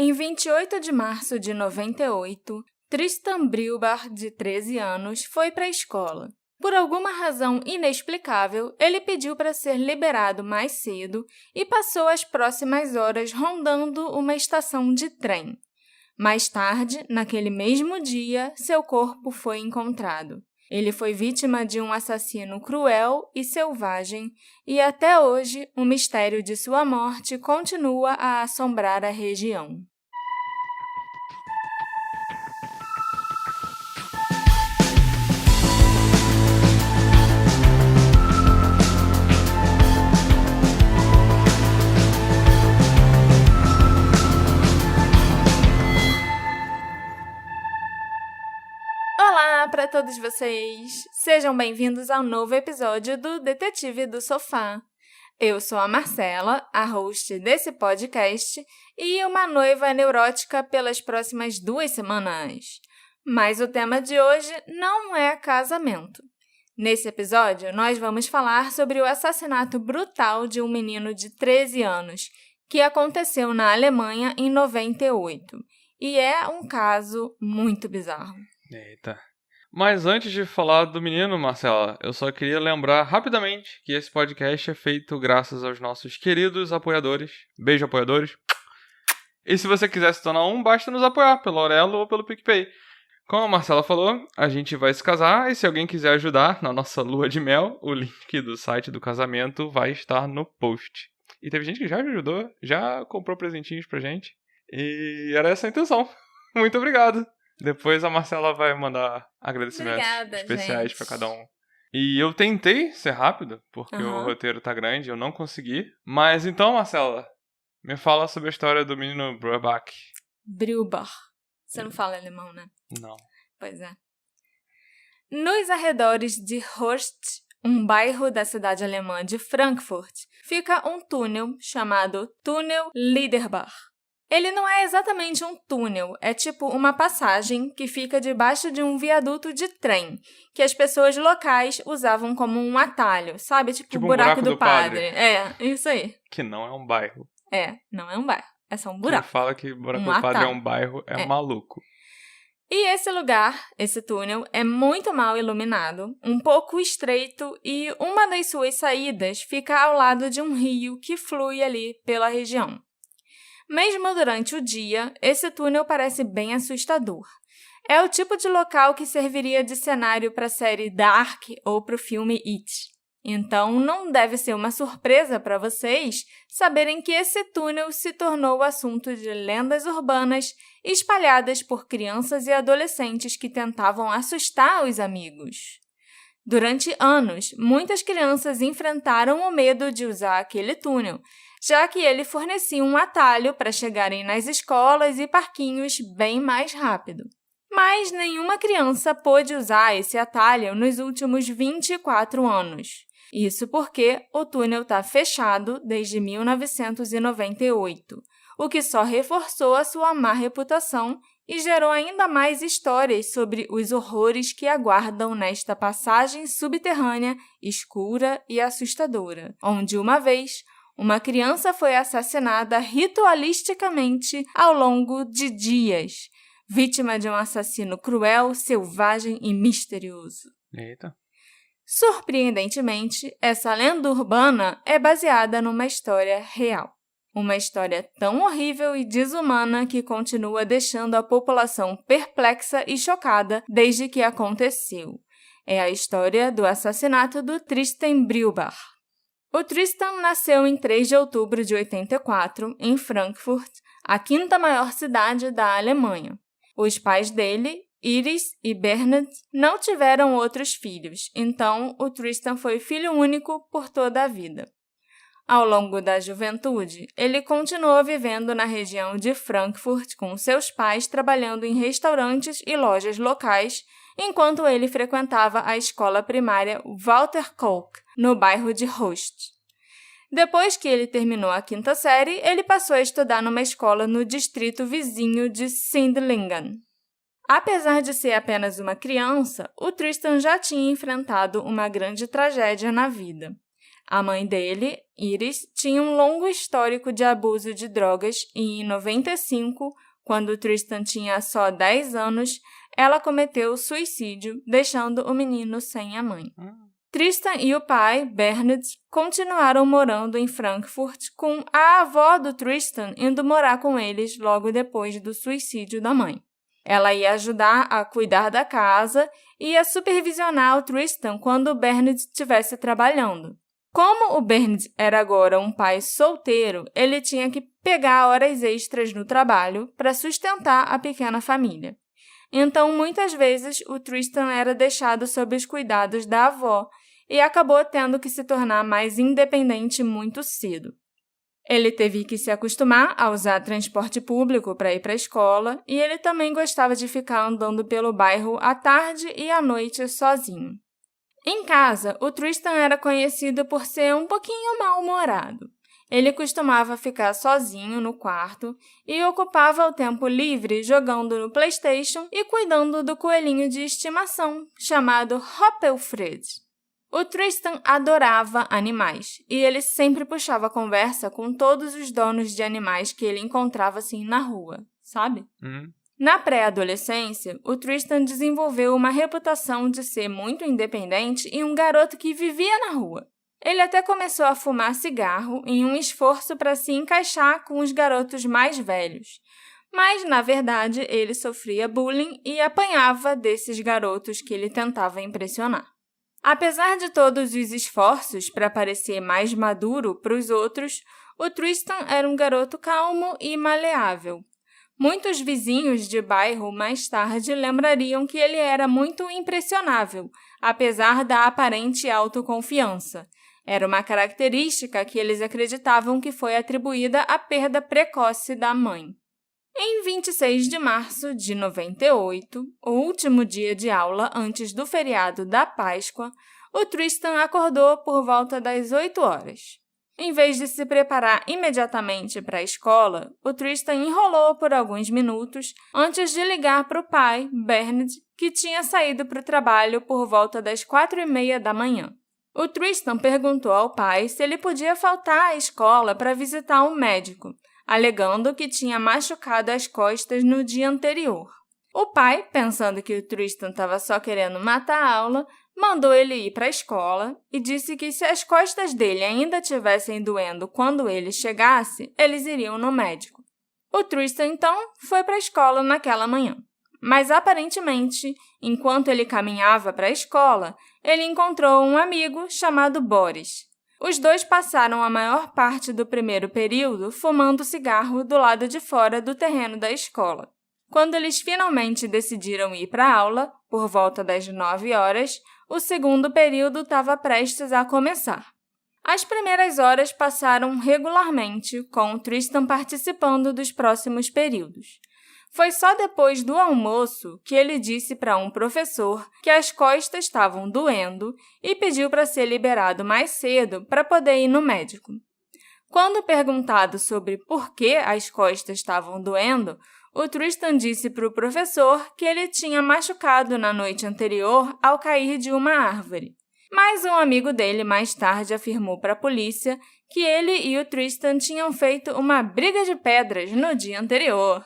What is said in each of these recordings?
Em 28 de março de 98, Tristan Brilbar, de 13 anos, foi para a escola. Por alguma razão inexplicável, ele pediu para ser liberado mais cedo e passou as próximas horas rondando uma estação de trem. Mais tarde, naquele mesmo dia, seu corpo foi encontrado. Ele foi vítima de um assassino cruel e selvagem, e até hoje o mistério de sua morte continua a assombrar a região. Olá para todos vocês! Sejam bem-vindos ao novo episódio do Detetive do Sofá. Eu sou a Marcela, a host desse podcast, e uma noiva neurótica pelas próximas 2 semanas. Mas o tema de hoje não é casamento. Nesse episódio, nós vamos falar sobre o assassinato brutal de um menino de 13 anos, que aconteceu na Alemanha em 98. E é um caso muito bizarro. Eita. Mas antes de falar do menino, Marcela, eu só queria lembrar rapidamente que esse podcast é feito graças aos nossos queridos apoiadores. Beijo, apoiadores. E se você quiser se tornar um, basta nos apoiar pelo Aurelo ou pelo PicPay. Como a Marcela falou, a gente vai se casar e se alguém quiser ajudar na nossa lua de mel, o link do site do casamento vai estar no post. E teve gente que já ajudou, já comprou presentinhos pra gente. E era essa a intenção. Muito obrigado. Depois a Marcela vai mandar agradecimentos especiais para cada um. E eu tentei ser rápido, porque o roteiro tá grande, eu não consegui. Mas então, Marcela, me fala sobre a história do menino Brilbar. Brilbar. Você não fala alemão, né? Não. Pois é. Nos arredores de Horst, um bairro da cidade alemã de Frankfurt, fica um túnel chamado Túnel Liederbach. Ele não é exatamente um túnel, é tipo uma passagem que fica debaixo de um viaduto de trem, que as pessoas locais usavam como um atalho, sabe? Tipo o buraco do padre. É, isso aí. Que não é um bairro. É, não é um bairro, é só um buraco. Quem fala que buraco do padre é um bairro é maluco. E esse lugar, esse túnel, é muito mal iluminado, um pouco estreito e uma das suas saídas fica ao lado de um rio que flui ali pela região. Mesmo durante o dia, esse túnel parece bem assustador. É o tipo de local que serviria de cenário para a série Dark ou para o filme It. Então, não deve ser uma surpresa para vocês saberem que esse túnel se tornou assunto de lendas urbanas espalhadas por crianças e adolescentes que tentavam assustar os amigos. Durante anos, muitas crianças enfrentaram o medo de usar aquele túnel, já que ele fornecia um atalho para chegarem nas escolas e parquinhos bem mais rápido. Mas nenhuma criança pôde usar esse atalho nos últimos 24 anos. Isso porque o túnel está fechado desde 1998, o que só reforçou a sua má reputação e gerou ainda mais histórias sobre os horrores que aguardam nesta passagem subterrânea, escura e assustadora, onde uma vez uma criança foi assassinada ritualisticamente ao longo de dias, vítima de um assassino cruel, selvagem e misterioso. Eita. Surpreendentemente, essa lenda urbana é baseada numa história real. Uma história tão horrível e desumana que continua deixando a população perplexa e chocada desde que aconteceu. É a história do assassinato do Tristan Brilbar. O Tristan nasceu em 3 de outubro de 84, em Frankfurt, a 5ª maior cidade da Alemanha. Os pais dele, Iris e Bernhard, não tiveram outros filhos, então o Tristan foi filho único por toda a vida. Ao longo da juventude, ele continuou vivendo na região de Frankfurt com seus pais trabalhando em restaurantes e lojas locais, enquanto ele frequentava a escola primária Walter Kolk, no bairro de Horst. Depois que ele terminou a 5ª série, ele passou a estudar numa escola no distrito vizinho de Sindlingen. Apesar de ser apenas uma criança, o Tristan já tinha enfrentado uma grande tragédia na vida. A mãe dele, Iris, tinha um longo histórico de abuso de drogas e, em 95, quando Tristan tinha só 10 anos, ela cometeu suicídio, deixando o menino sem a mãe. Tristan e o pai, Bernard, continuaram morando em Frankfurt, com a avó do Tristan indo morar com eles logo depois do suicídio da mãe. Ela ia ajudar a cuidar da casa e ia supervisionar o Tristan quando o Bernard estivesse trabalhando. Como o Bernard era agora um pai solteiro, ele tinha que pegar horas extras no trabalho para sustentar a pequena família. Então, muitas vezes, o Tristan era deixado sob os cuidados da avó e acabou tendo que se tornar mais independente muito cedo. Ele teve que se acostumar a usar transporte público para ir para a escola e ele também gostava de ficar andando pelo bairro à tarde e à noite sozinho. Em casa, o Tristan era conhecido por ser um pouquinho mal-humorado. Ele costumava ficar sozinho no quarto e ocupava o tempo livre jogando no PlayStation e cuidando do coelhinho de estimação, chamado Hoppelfred. O Tristan adorava animais e ele sempre puxava conversa com todos os donos de animais que ele encontrava assim na rua, sabe? Na pré-adolescência, o Tristan desenvolveu uma reputação de ser muito independente e um garoto que vivia na rua. Ele até começou a fumar cigarro em um esforço para se encaixar com os garotos mais velhos. Mas, na verdade, ele sofria bullying e apanhava desses garotos que ele tentava impressionar. Apesar de todos os esforços para parecer mais maduro para os outros, o Tristan era um garoto calmo e maleável. Muitos vizinhos de bairro mais tarde lembrariam que ele era muito impressionável, apesar da aparente autoconfiança. Era uma característica que eles acreditavam que foi atribuída à perda precoce da mãe. Em 26 de março de 98, o último dia de aula antes do feriado da Páscoa, o Tristan acordou por volta das 8 horas. Em vez de se preparar imediatamente para a escola, o Tristan enrolou por alguns minutos antes de ligar para o pai, Bernard, que tinha saído para o trabalho por volta das 4h30 da manhã. O Tristan perguntou ao pai se ele podia faltar à escola para visitar um médico, alegando que tinha machucado as costas no dia anterior. O pai, pensando que o Tristan estava só querendo matar a aula, mandou ele ir para a escola e disse que se as costas dele ainda estivessem doendo quando ele chegasse, eles iriam no médico. O Tristan, então, foi para a escola naquela manhã. Mas, aparentemente, enquanto ele caminhava para a escola, ele encontrou um amigo chamado Boris. Os dois passaram a maior parte do primeiro período fumando cigarro do lado de fora do terreno da escola. Quando eles finalmente decidiram ir para a aula, por volta das 9 horas, o segundo período estava prestes a começar. As primeiras horas passaram regularmente, com o Tristan participando dos próximos períodos. Foi só depois do almoço que ele disse para um professor que as costas estavam doendo e pediu para ser liberado mais cedo para poder ir no médico. Quando perguntado sobre por que as costas estavam doendo, o Tristan disse para o professor que ele tinha machucado na noite anterior ao cair de uma árvore. Mas um amigo dele mais tarde afirmou para a polícia que ele e o Tristan tinham feito uma briga de pedras no dia anterior.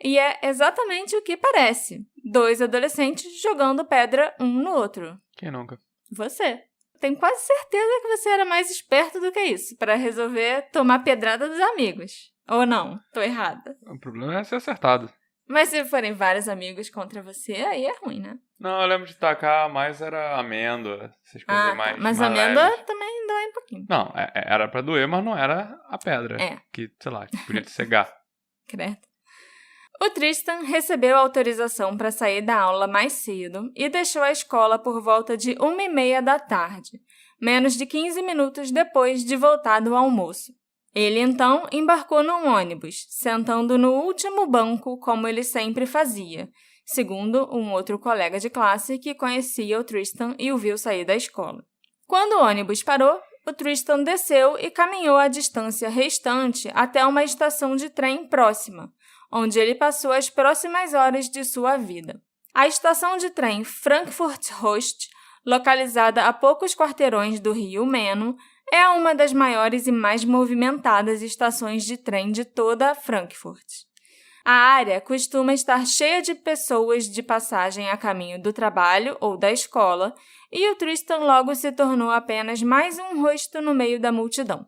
E é exatamente o que parece. 2 adolescentes jogando pedra um no outro. Quem nunca? Você. Tenho quase certeza que você era mais esperto do que isso, para resolver tomar pedrada dos amigos. Ou não? Tô errada. O problema é ser acertado. Mas se forem vários amigos contra você, aí é ruim, né? Não, eu lembro de tacar, mais era amêndoa, essas coisas mais Mas mais amêndoa leves. também dói um pouquinho. Não, era pra doer, mas não era a pedra. É. Que, sei lá, podia te cegar. Credo. O Tristan recebeu autorização para sair da aula mais cedo e deixou a escola por volta de 1h30 da tarde, menos de 15 minutos depois de voltar do almoço. Ele, então, embarcou num ônibus, sentando no último banco como ele sempre fazia, segundo um outro colega de classe que conhecia o Tristan e o viu sair da escola. Quando o ônibus parou, o Tristan desceu e caminhou a distância restante até uma estação de trem próxima, onde ele passou as próximas horas de sua vida. A estação de trem Frankfurt-Höchst, localizada a poucos quarteirões do rio Meno, é uma das maiores e mais movimentadas estações de trem de toda Frankfurt. A área costuma estar cheia de pessoas de passagem a caminho do trabalho ou da escola, e o Tristan logo se tornou apenas mais um rosto no meio da multidão.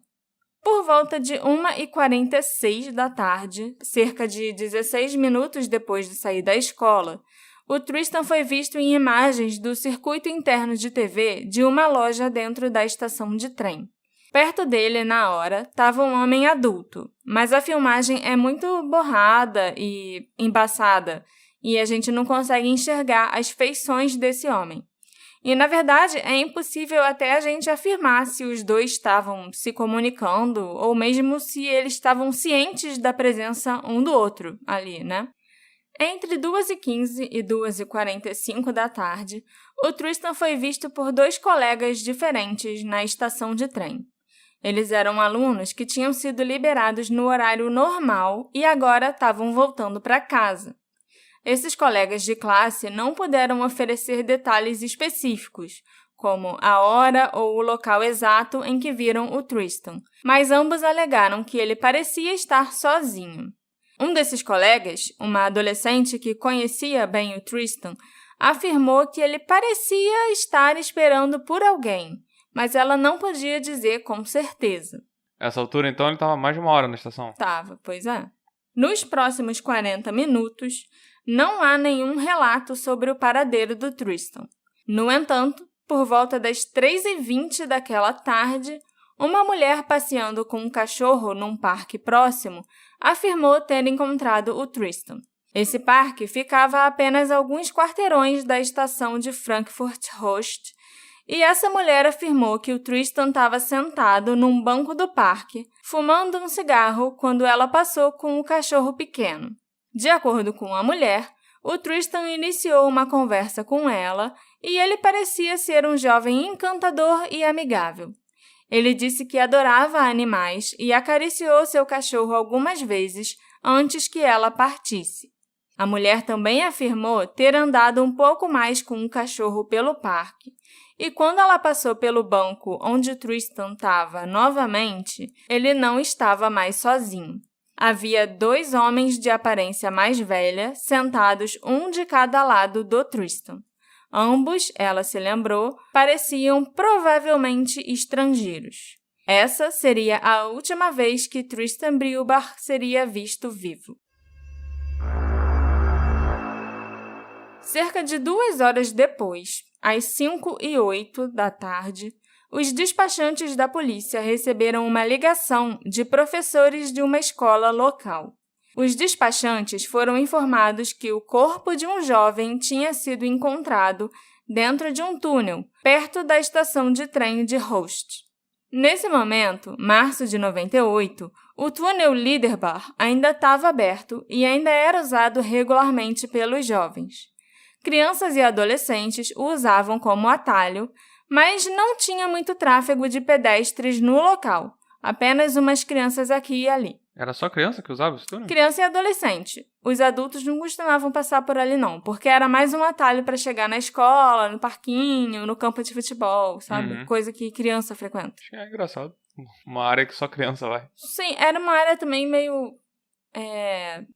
Por volta de 1h46 da tarde, cerca de 16 minutos depois de sair da escola, o Tristan foi visto em imagens do circuito interno de TV de uma loja dentro da estação de trem. Perto dele, na hora, estava um homem adulto, mas a filmagem é muito borrada e embaçada, e a gente não consegue enxergar as feições desse homem. E, na verdade, é impossível até a gente afirmar se os dois estavam se comunicando ou mesmo se eles estavam cientes da presença um do outro ali, né? Entre 2h15 e 2h45 da tarde, o Tristan foi visto por 2 colegas diferentes na estação de trem. Eles eram alunos que tinham sido liberados no horário normal e agora estavam voltando para casa. Esses colegas de classe não puderam oferecer detalhes específicos, como a hora ou o local exato em que viram o Tristan, mas ambos alegaram que ele parecia estar sozinho. Um desses colegas, uma adolescente que conhecia bem o Tristan, afirmou que ele parecia estar esperando por alguém, mas ela não podia dizer com certeza. Essa altura, então, ele estava mais de 1 hora na estação? Tava, pois é. Nos próximos 40 minutos, não há nenhum relato sobre o paradeiro do Tristan. No entanto, por volta das 3h20 daquela tarde, uma mulher passeando com um cachorro num parque próximo afirmou ter encontrado o Tristan. Esse parque ficava a apenas alguns quarteirões da estação de Frankfurt Rost, e essa mulher afirmou que o Tristan estava sentado num banco do parque, fumando um cigarro quando ela passou com o cachorro pequeno. De acordo com a mulher, o Tristan iniciou uma conversa com ela e ele parecia ser um jovem encantador e amigável. Ele disse que adorava animais e acariciou seu cachorro algumas vezes antes que ela partisse. A mulher também afirmou ter andado um pouco mais com o cachorro pelo parque, e quando ela passou pelo banco onde o Tristan estava novamente, ele não estava mais sozinho. Havia 2 homens de aparência mais velha sentados um de cada lado do Tristan. Ambos, ela se lembrou, pareciam provavelmente estrangeiros. Essa seria a última vez que Tristan Brielbach seria visto vivo. Cerca de 2 horas depois, às 5h08 da tarde, os despachantes da polícia receberam uma ligação de professores de uma escola local. Os despachantes foram informados que o corpo de um jovem tinha sido encontrado dentro de um túnel, perto da estação de trem de Rost. Nesse momento, março de 98, o túnel Liederbach ainda estava aberto e ainda era usado regularmente pelos jovens. Crianças e adolescentes o usavam como atalho, mas não tinha muito tráfego de pedestres no local, apenas umas crianças aqui e ali. Era só criança que usava esse túnel? Criança e adolescente. Os adultos não costumavam passar por ali não, porque era mais um atalho para chegar na escola, no parquinho, no campo de futebol, sabe? Uhum. Coisa que criança frequenta. É engraçado. Uma área que só criança vai. Sim, era uma área também meio...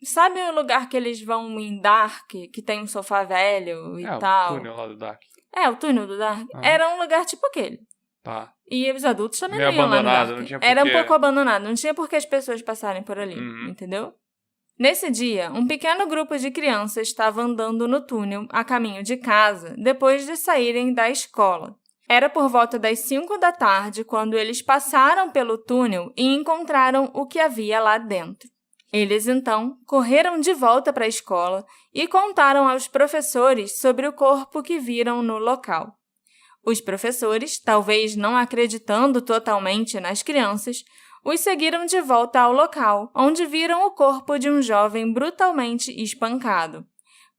sabe o lugar que eles vão em Dark, que tem um sofá velho e tal? O túnel lá do Dark. O túnel do Dark. Uhum. Era um lugar tipo aquele. Tá. E os adultos também meio não iam lá no abandonado, Dark. não tinha porquê. Era um pouco abandonado, não tinha por que as pessoas passarem por ali, Uhum. entendeu? Nesse dia, um pequeno grupo de crianças estava andando no túnel a caminho de casa depois de saírem da escola. Era por volta das 5 da tarde quando eles passaram pelo túnel e encontraram o que havia lá dentro. Eles, então, correram de volta para a escola e contaram aos professores sobre o corpo que viram no local. Os professores, talvez não acreditando totalmente nas crianças, os seguiram de volta ao local, onde viram o corpo de um jovem brutalmente espancado.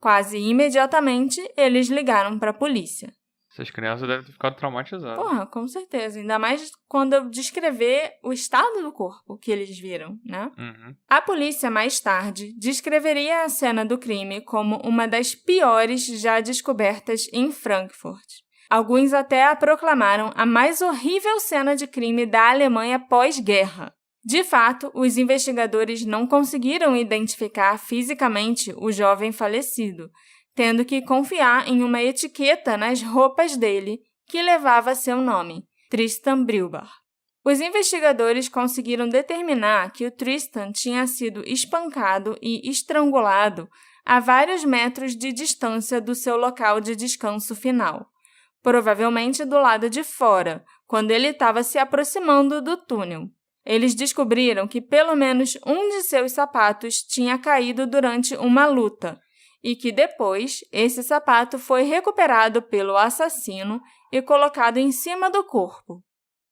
Quase imediatamente, eles ligaram para a polícia. Essas crianças devem ter ficado traumatizadas. Porra, com certeza. Ainda mais quando eu descrever o estado do corpo que eles viram, né? Uhum. A polícia, mais tarde, descreveria a cena do crime como uma das piores já descobertas em Frankfurt. Alguns até a proclamaram a mais horrível cena de crime da Alemanha pós-guerra. De fato, os investigadores não conseguiram identificar fisicamente o jovem falecido, tendo que confiar em uma etiqueta nas roupas dele que levava seu nome, Tristan Breuer. Os investigadores conseguiram determinar que o Tristan tinha sido espancado e estrangulado a vários metros de distância do seu local de descanso final, provavelmente do lado de fora, quando ele estava se aproximando do túnel. Eles descobriram que pelo menos um de seus sapatos tinha caído durante uma luta e que depois esse sapato foi recuperado pelo assassino e colocado em cima do corpo.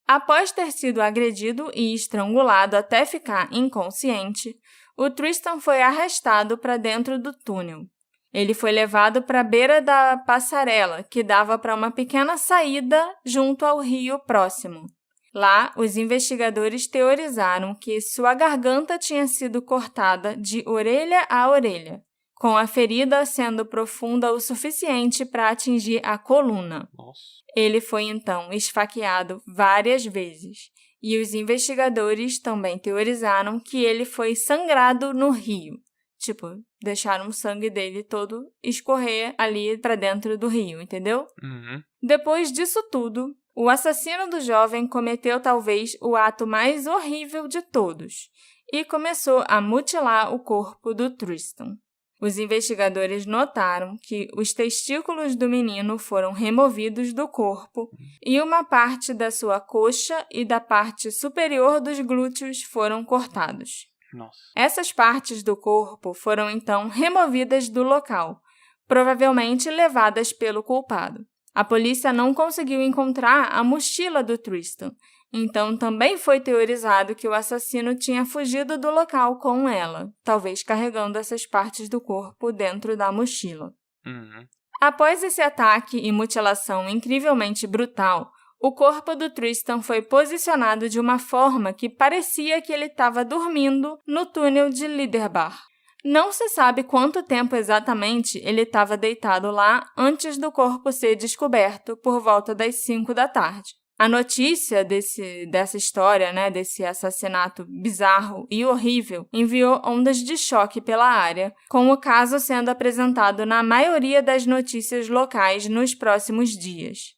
Após ter sido agredido e estrangulado até ficar inconsciente, o Tristan foi arrastado para dentro do túnel. Ele foi levado para a beira da passarela, que dava para uma pequena saída junto ao rio próximo. Lá, os investigadores teorizaram que sua garganta tinha sido cortada de orelha a orelha, com a ferida sendo profunda o suficiente para atingir a coluna. Nossa. Ele foi, então, esfaqueado várias vezes, e os investigadores também teorizaram que ele foi sangrado no rio. Tipo, deixaram o sangue dele todo escorrer ali para dentro do rio, entendeu? Uhum. Depois disso tudo, o assassino do jovem cometeu talvez o ato mais horrível de todos e começou a mutilar o corpo do Tristan. Os investigadores notaram que os testículos do menino foram removidos do corpo e uma parte da sua coxa e da parte superior dos glúteos foram cortados. Nossa. Essas partes do corpo foram então removidas do local, provavelmente levadas pelo culpado. A polícia não conseguiu encontrar a mochila do Tristan, então também foi teorizado que o assassino tinha fugido do local com ela, talvez carregando essas partes do corpo dentro da mochila. Uhum. Após esse ataque e mutilação incrivelmente brutal, o corpo do Tristan foi posicionado de uma forma que parecia que ele estava dormindo no túnel de Liederbach. Não se sabe quanto tempo exatamente ele estava deitado lá antes do corpo ser descoberto por volta das 5 da tarde. A notícia dessa história, desse assassinato bizarro e horrível, enviou ondas de choque pela área, com o caso sendo apresentado na maioria das notícias locais nos próximos dias.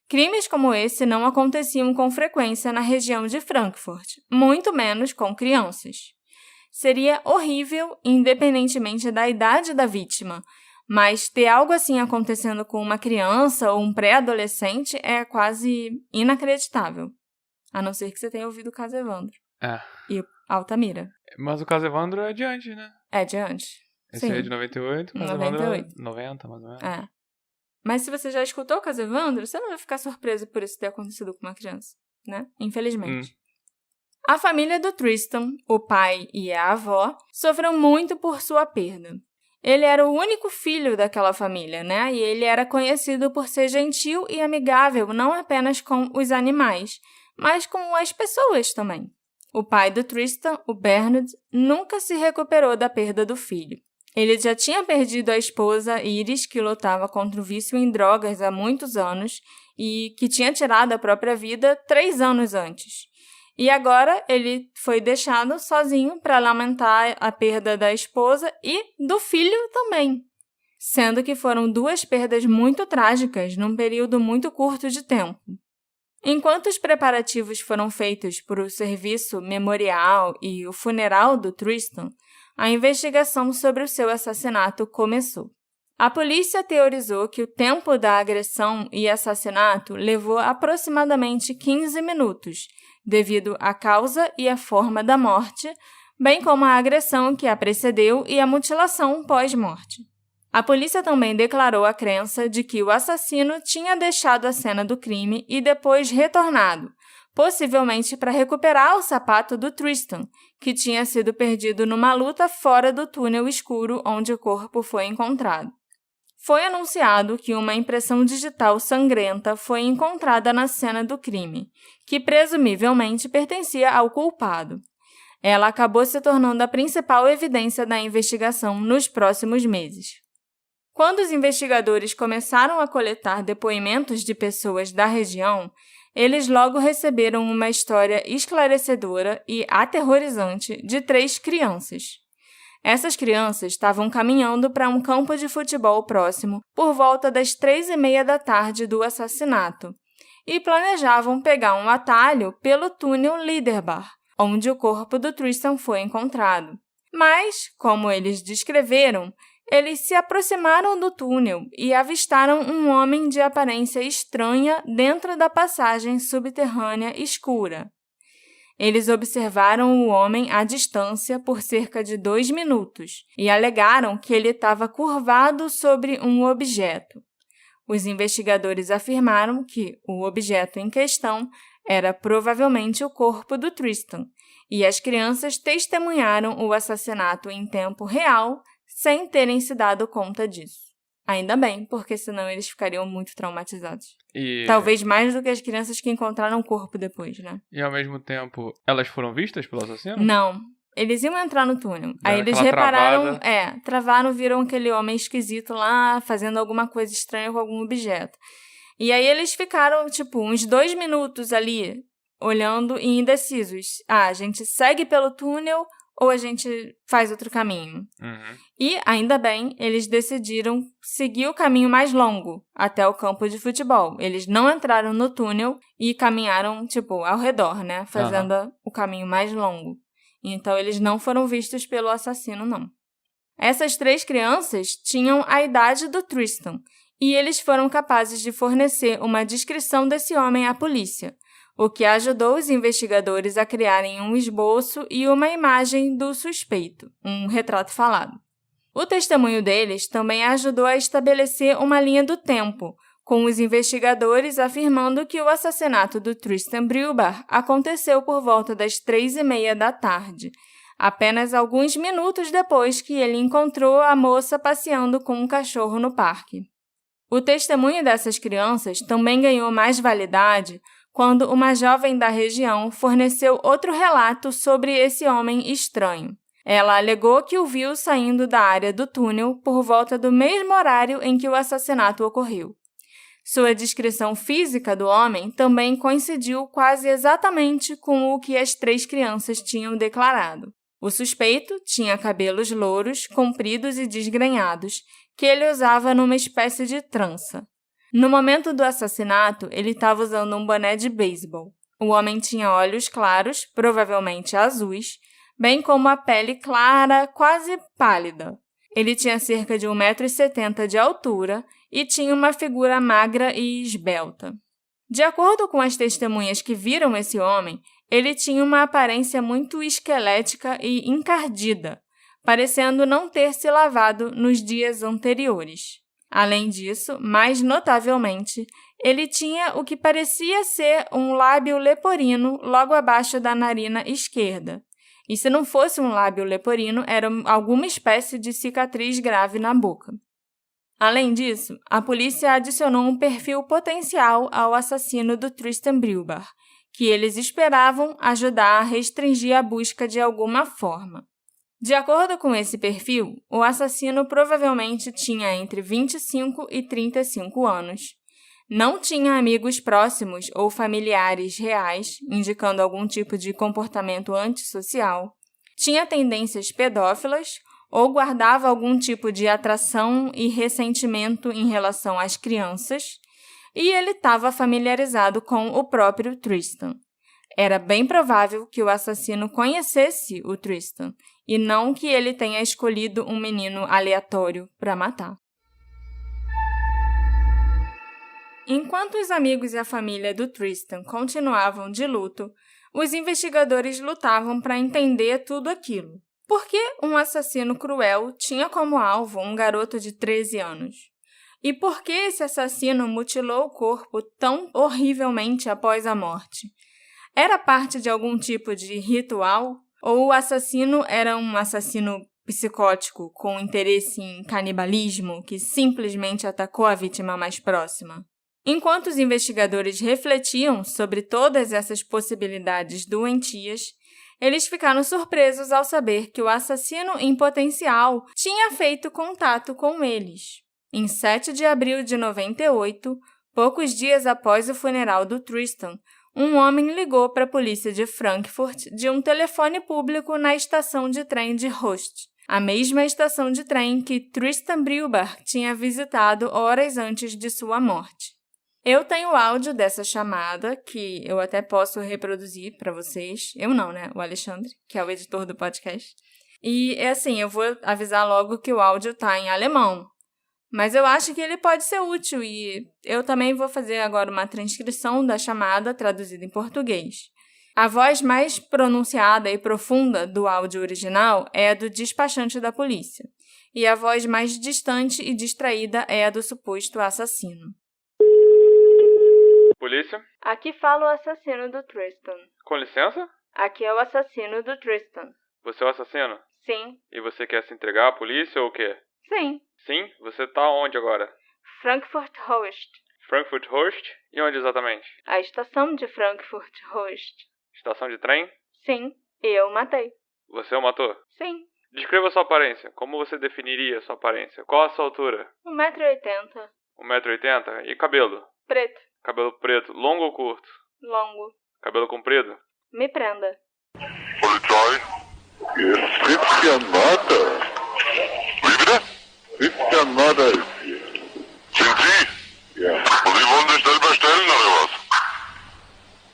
Crimes como esse não aconteciam com frequência na região de Frankfurt, muito menos com crianças. Seria horrível, independentemente da idade da vítima, mas ter algo assim acontecendo com uma criança ou um pré-adolescente é quase inacreditável. A não ser que você tenha ouvido o caso Evandro. É. E Altamira. Mas o caso Evandro é de antes, né? É de antes. Esse Sim. aí é de 98, o caso 98. Evandro é 90, mais ou menos. É. Mas se você já escutou o caso Evandro, você não vai ficar surpreso por isso ter acontecido com uma criança, né? Infelizmente. A família do Tristan, o pai e a avó, sofreram muito por sua perda. Ele era o único filho daquela família, né? E ele era conhecido por ser gentil e amigável, não apenas com os animais, mas com as pessoas também. O pai do Tristan, o Bernard, nunca se recuperou da perda do filho. Ele já tinha perdido a esposa Iris, que lutava contra o vício em drogas há muitos anos e que tinha tirado a própria vida 3 anos antes. E agora ele foi deixado sozinho para lamentar a perda da esposa e do filho também, sendo que foram 2 perdas muito trágicas num período muito curto de tempo. Enquanto os preparativos foram feitos para o serviço memorial e o funeral do Tristan, a investigação sobre o seu assassinato começou. A polícia teorizou que o tempo da agressão e assassinato levou aproximadamente 15 minutos, devido à causa e à forma da morte, bem como a agressão que a precedeu e a mutilação pós-morte. A polícia também declarou a crença de que o assassino tinha deixado a cena do crime e depois retornado, possivelmente para recuperar o sapato do Tristan, que tinha sido perdido numa luta fora do túnel escuro onde o corpo foi encontrado. Foi anunciado que uma impressão digital sangrenta foi encontrada na cena do crime, que presumivelmente pertencia ao culpado. Ela acabou se tornando a principal evidência da investigação nos próximos meses. Quando os investigadores começaram a coletar depoimentos de pessoas da região, eles logo receberam uma história esclarecedora e aterrorizante de 3 crianças. Essas crianças estavam caminhando para um campo de futebol próximo por volta das 3h30 da tarde do assassinato e planejavam pegar um atalho pelo túnel Liederbach, onde o corpo do Tristan foi encontrado. Mas, como eles descreveram, eles se aproximaram do túnel e avistaram um homem de aparência estranha dentro da passagem subterrânea escura. Eles observaram o homem à distância por cerca de 2 minutos e alegaram que ele estava curvado sobre um objeto. Os investigadores afirmaram que o objeto em questão era provavelmente o corpo do Tristan, e as crianças testemunharam o assassinato em tempo real sem terem se dado conta disso. Ainda bem, porque senão eles ficariam muito traumatizados. Talvez mais do que as crianças que encontraram o corpo depois, né? E ao mesmo tempo, elas foram vistas pelo assassino? Não. Eles iam entrar no túnel. Aí eles repararam, travaram, viram aquele homem esquisito lá, fazendo alguma coisa estranha com algum objeto. E aí eles ficaram, uns 2 minutos ali, olhando e indecisos. A gente segue pelo túnel ou a gente faz outro caminho? Uhum. E, ainda bem, eles decidiram seguir o caminho mais longo, até o campo de futebol. Eles não entraram no túnel e caminharam, ao redor, né? Fazendo o caminho mais longo. Então, eles não foram vistos pelo assassino, não. Essas 3 crianças tinham a idade do Tristan, e eles foram capazes de fornecer uma descrição desse homem à polícia, o que ajudou os investigadores a criarem um esboço e uma imagem do suspeito, um retrato falado. O testemunho deles também ajudou a estabelecer uma linha do tempo, com os investigadores afirmando que o assassinato do Tristan Breuer aconteceu por volta das 3h30 da tarde, apenas alguns minutos depois que ele encontrou a moça passeando com um cachorro no parque. O testemunho dessas crianças também ganhou mais validade quando uma jovem da região forneceu outro relato sobre esse homem estranho. Ela alegou que o viu saindo da área do túnel por volta do mesmo horário em que o assassinato ocorreu. Sua descrição física do homem também coincidiu quase exatamente com o que as 3 crianças tinham declarado. O suspeito tinha cabelos louros, compridos e desgrenhados, que ele usava numa espécie de trança. No momento do assassinato, ele estava usando um boné de beisebol. O homem tinha olhos claros, provavelmente azuis, bem como a pele clara, quase pálida. Ele tinha cerca de 1,70 m de altura e tinha uma figura magra e esbelta. De acordo com as testemunhas que viram esse homem, ele tinha uma aparência muito esquelética e encardida, parecendo não ter se lavado nos dias anteriores. Além disso, mais notavelmente, ele tinha o que parecia ser um lábio leporino logo abaixo da narina esquerda. E se não fosse um lábio leporino, era alguma espécie de cicatriz grave na boca. Além disso, a polícia adicionou um perfil potencial ao assassino do Tristan Breuer, que eles esperavam ajudar a restringir a busca de alguma forma. De acordo com esse perfil, o assassino provavelmente tinha entre 25 e 35 anos. Não tinha amigos próximos ou familiares reais, indicando algum tipo de comportamento antissocial. Tinha tendências pedófilas ou guardava algum tipo de atração e ressentimento em relação às crianças. E ele estava familiarizado com o próprio Tristan. Era bem provável que o assassino conhecesse o Tristan, e não que ele tenha escolhido um menino aleatório para matar. Enquanto os amigos e a família do Tristan continuavam de luto, os investigadores lutavam para entender tudo aquilo. Por que um assassino cruel tinha como alvo um garoto de 13 anos? E por que esse assassino mutilou o corpo tão horrivelmente após a morte? Era parte de algum tipo de ritual? Ou o assassino era um assassino psicótico com interesse em canibalismo que simplesmente atacou a vítima mais próxima? Enquanto os investigadores refletiam sobre todas essas possibilidades doentias, eles ficaram surpresos ao saber que o assassino em potencial tinha feito contato com eles. Em 7 de abril de 98, poucos dias após o funeral do Tristan, um homem ligou para a polícia de Frankfurt de um telefone público na estação de trem de Rust, a mesma estação de trem que Tristan Breuber tinha visitado horas antes de sua morte. Eu tenho o áudio dessa chamada, que eu até posso reproduzir para vocês. Eu não, né? O Alexandre, que é o editor do podcast. E, eu vou avisar logo que o áudio tá em alemão. Mas eu acho que ele pode ser útil e eu também vou fazer agora uma transcrição da chamada traduzida em português. A voz mais pronunciada e profunda do áudio original é a do despachante da polícia. E a voz mais distante e distraída é a do suposto assassino. Polícia? Aqui fala o assassino do Tristan. Com licença? Aqui é o assassino do Tristan. Você é o assassino? Sim. E você quer se entregar à polícia ou o quê? Sim. Sim? Você tá onde agora? Frankfurt Rust. Frankfurt Rust? E onde exatamente? A estação de Frankfurt Rust. Estação de trem? Sim. Eu matei. Você o matou? Sim. Descreva sua aparência. Como você definiria sua aparência? Qual a sua altura? 1,80 m. 1,80 m? E cabelo? Preto. Cabelo preto. Longo ou curto? Longo. Cabelo comprido? Me prenda. Polizei? Christian Mörder. Wie bitte? Christian Mörder ist hier. Sind Sie? Ja. Und Sie wollen sich selber stellen, oder was?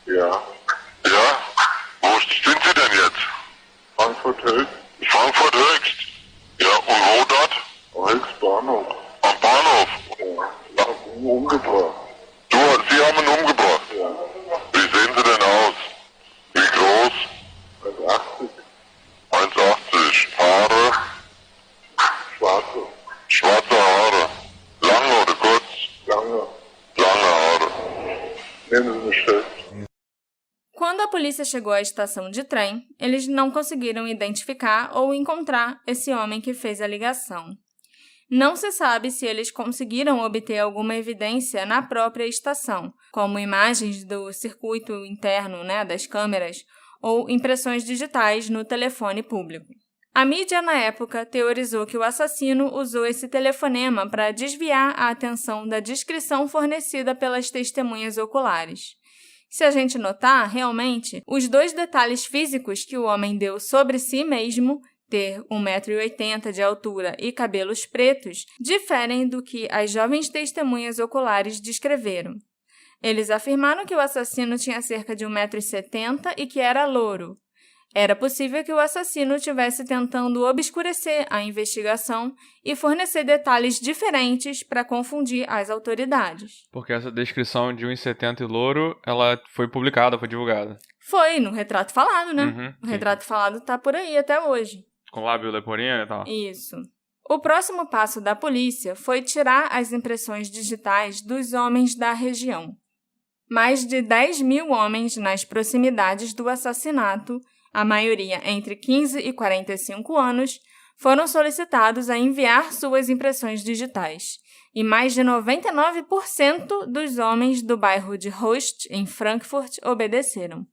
Ja. Ja? Wo sind Sie denn jetzt? Frankfurt Höchst. Frankfurt Höchst? Ja, und wo dort? Höchst Bahnhof. Am Bahnhof? Ja. Umgebracht. Sie haben ihn umgebracht? Ja. Wie sehen Sie denn aus? Wie groß? 1,80. 1,80. Haare? Schwarze. Schwarze Haare. Lange oder kurz? Lange. Lange Haare. Nehmen Sie mich fest. Quando a polícia chegou à estação de trem, eles não conseguiram identificar ou encontrar esse homem que fez a ligação. Não se sabe se eles conseguiram obter alguma evidência na própria estação, como imagens do circuito interno, das câmeras, ou impressões digitais no telefone público. A mídia, na época, teorizou que o assassino usou esse telefonema para desviar a atenção da descrição fornecida pelas testemunhas oculares. Se a gente notar, realmente, os 2 detalhes físicos que o homem deu sobre si mesmo, ter 1,80 m de altura e cabelos pretos, diferem do que as jovens testemunhas oculares descreveram. Eles afirmaram que o assassino tinha cerca de 1,70 m e que era louro. Era possível que o assassino estivesse tentando obscurecer a investigação e fornecer detalhes diferentes para confundir as autoridades. Porque essa descrição de 1,70 m e louro, ela foi publicada, foi divulgada. Foi, no retrato falado, né? Uhum, o retrato falado tá por aí até hoje. Com lábio leporino e tal. Isso. O próximo passo da polícia foi tirar as impressões digitais dos homens da região. Mais de 10 mil homens nas proximidades do assassinato, a maioria entre 15 e 45 anos, foram solicitados a enviar suas impressões digitais, e mais de 99% dos homens do bairro de Rust, em Frankfurt, obedeceram.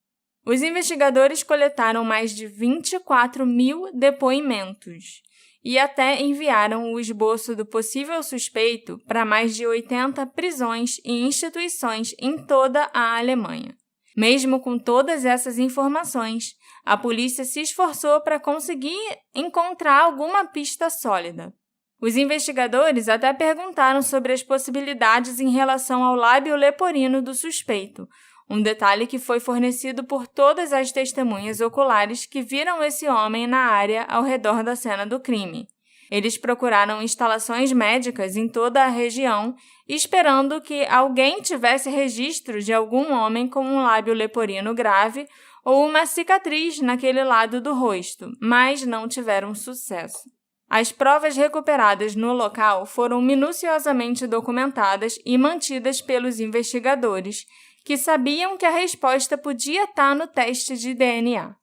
Os investigadores coletaram mais de 24 mil depoimentos e até enviaram o esboço do possível suspeito para mais de 80 prisões e instituições em toda a Alemanha. Mesmo com todas essas informações, a polícia se esforçou para conseguir encontrar alguma pista sólida. Os investigadores até perguntaram sobre as possibilidades em relação ao lábio leporino do suspeito, um detalhe que foi fornecido por todas as testemunhas oculares que viram esse homem na área ao redor da cena do crime. Eles procuraram instalações médicas em toda a região, esperando que alguém tivesse registro de algum homem com um lábio leporino grave ou uma cicatriz naquele lado do rosto, mas não tiveram sucesso. As provas recuperadas no local foram minuciosamente documentadas e mantidas pelos investigadores, que sabiam que a resposta podia estar no teste de DNA.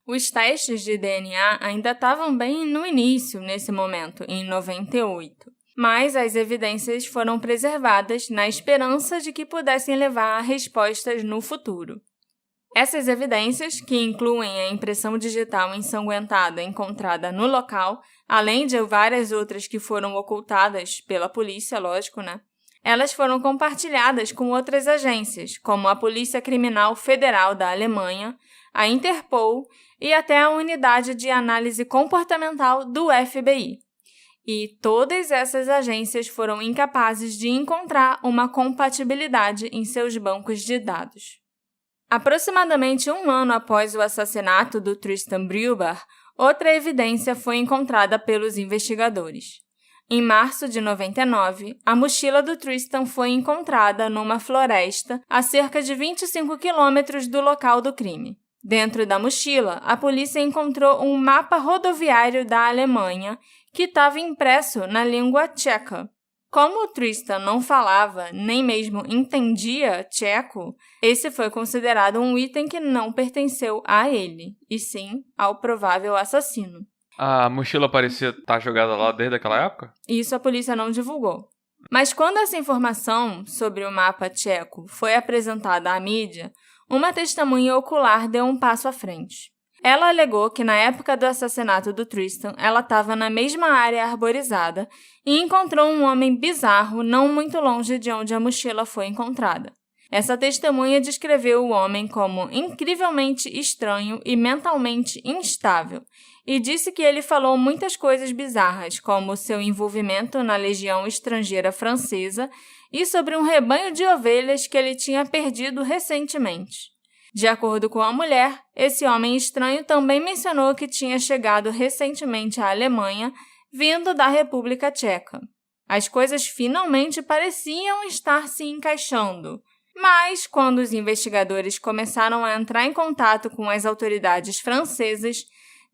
Os testes de DNA ainda estavam bem no início, nesse momento, em 98, mas as evidências foram preservadas na esperança de que pudessem levar a respostas no futuro. Essas evidências, que incluem a impressão digital ensanguentada encontrada no local, além de várias outras que foram ocultadas pela polícia, lógico, né? Elas foram compartilhadas com outras agências, como a Polícia Criminal Federal da Alemanha, a Interpol e até a Unidade de Análise Comportamental do FBI. E todas essas agências foram incapazes de encontrar uma compatibilidade em seus bancos de dados. Aproximadamente um ano após o assassinato do Tristan Breuer, outra evidência foi encontrada pelos investigadores. Em março de 99, a mochila do Tristan foi encontrada numa floresta a cerca de 25 quilômetros do local do crime. Dentro da mochila, a polícia encontrou um mapa rodoviário da Alemanha que estava impresso na língua tcheca. Como o Tristan não falava, nem mesmo entendia tcheco, esse foi considerado um item que não pertenceu a ele, e sim ao provável assassino. A mochila parecia estar jogada lá desde aquela época? Isso a polícia não divulgou. Mas quando essa informação sobre o mapa tcheco foi apresentada à mídia, uma testemunha ocular deu um passo à frente. Ela alegou que na época do assassinato do Tristan, ela estava na mesma área arborizada e encontrou um homem bizarro não muito longe de onde a mochila foi encontrada. Essa testemunha descreveu o homem como incrivelmente estranho e mentalmente instável e disse que ele falou muitas coisas bizarras, como seu envolvimento na Legião Estrangeira Francesa e sobre um rebanho de ovelhas que ele tinha perdido recentemente. De acordo com a mulher, esse homem estranho também mencionou que tinha chegado recentemente à Alemanha, vindo da República Tcheca. As coisas finalmente pareciam estar se encaixando, mas quando os investigadores começaram a entrar em contato com as autoridades francesas,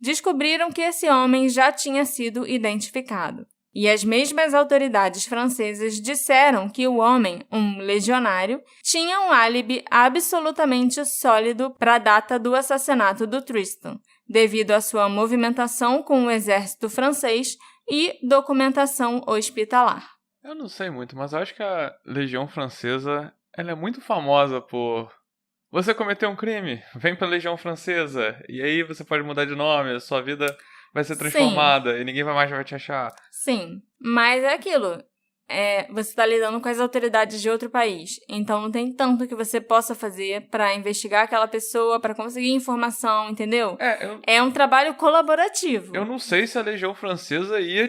descobriram que esse homem já tinha sido identificado. E as mesmas autoridades francesas disseram que o homem, um legionário, tinha um álibi absolutamente sólido para a data do assassinato do Tristan, devido à sua movimentação com o exército francês e documentação hospitalar. Eu não sei muito, mas eu acho que a Legião Francesa ela é muito famosa por... Você cometeu um crime, vem pra Legião Francesa, e aí você pode mudar de nome, a sua vida vai ser transformada. Sim. E ninguém mais vai te achar. Sim, mas é aquilo. Você está lidando com as autoridades de outro país. Então não tem tanto que você possa fazer para investigar aquela pessoa, para conseguir informação, entendeu? É um trabalho colaborativo. Eu não sei se a Legião Francesa ia,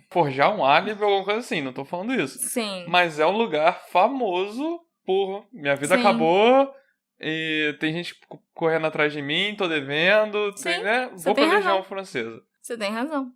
forjar um álibi ou alguma coisa assim. Não tô falando isso. Sim. Mas é um lugar famoso por... Minha vida Sim. acabou... E tem gente correndo atrás de mim, tô devendo, né? Vou pra Legião Francesa. Você tem razão.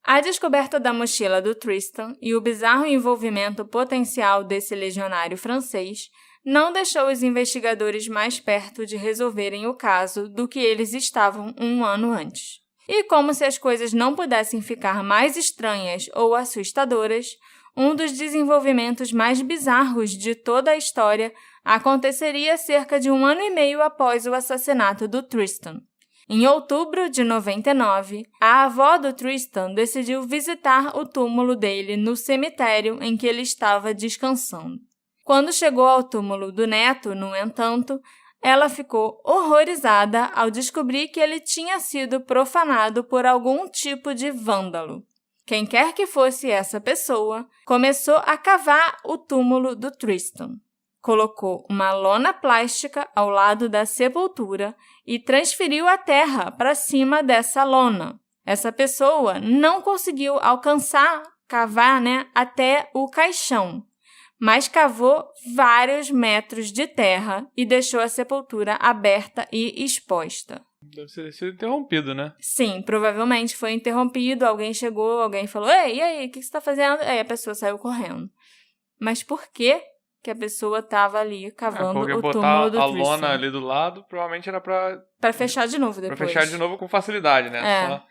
A descoberta da mochila do Tristan e o bizarro envolvimento potencial desse legionário francês não deixou os investigadores mais perto de resolverem o caso do que eles estavam um ano antes. E como se as coisas não pudessem ficar mais estranhas ou assustadoras, um dos desenvolvimentos mais bizarros de toda a história aconteceria cerca de 1 ano e meio após o assassinato do Tristan. Em outubro de 99, a avó do Tristan decidiu visitar o túmulo dele no cemitério em que ele estava descansando. Quando chegou ao túmulo do neto, no entanto, ela ficou horrorizada ao descobrir que ele tinha sido profanado por algum tipo de vândalo. Quem quer que fosse essa pessoa, começou a cavar o túmulo do Tristan. Colocou uma lona plástica ao lado da sepultura e transferiu a terra para cima dessa lona. Essa pessoa não conseguiu cavar, até o caixão, mas cavou vários metros de terra e deixou a sepultura aberta e exposta. Deve ter sido interrompido, né? Sim, provavelmente foi interrompido, alguém chegou, alguém falou, ei, e aí, o que você está fazendo? Aí a pessoa saiu correndo. Mas por quê? Que a pessoa estava ali cavando o túmulo do Tristan. Porque botar a lona ali do lado, provavelmente era pra fechar de novo depois. Pra fechar de novo com facilidade, né? Só...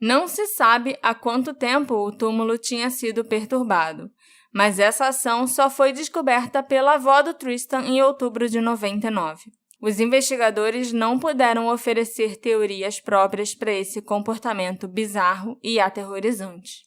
Não se sabe há quanto tempo o túmulo tinha sido perturbado, mas essa ação só foi descoberta pela avó do Tristan em outubro de 99. Os investigadores não puderam oferecer teorias próprias para esse comportamento bizarro e aterrorizante.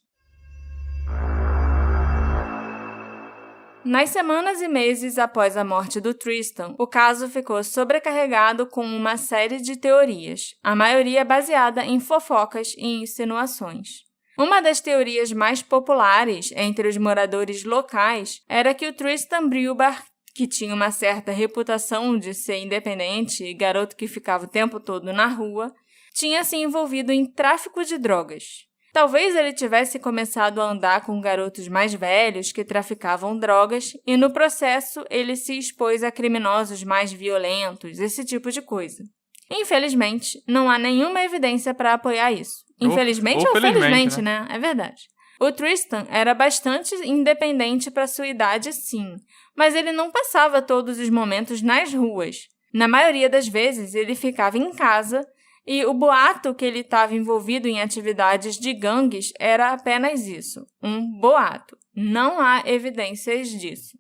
Nas semanas e meses após a morte do Tristan, o caso ficou sobrecarregado com uma série de teorias, a maioria baseada em fofocas e insinuações. Uma das teorias mais populares entre os moradores locais era que o Tristan Brilbar, que tinha uma certa reputação de ser independente e garoto que ficava o tempo todo na rua, tinha se envolvido em tráfico de drogas. Talvez ele tivesse começado a andar com garotos mais velhos que traficavam drogas e, no processo, ele se expôs a criminosos mais violentos, esse tipo de coisa. Infelizmente, não há nenhuma evidência para apoiar isso. Infelizmente ou felizmente, né? É verdade. O Tristan era bastante independente para sua idade, sim, mas ele não passava todos os momentos nas ruas. Na maioria das vezes, ele ficava em casa. E o boato que ele estava envolvido em atividades de gangues era apenas isso, um boato. Não há evidências disso.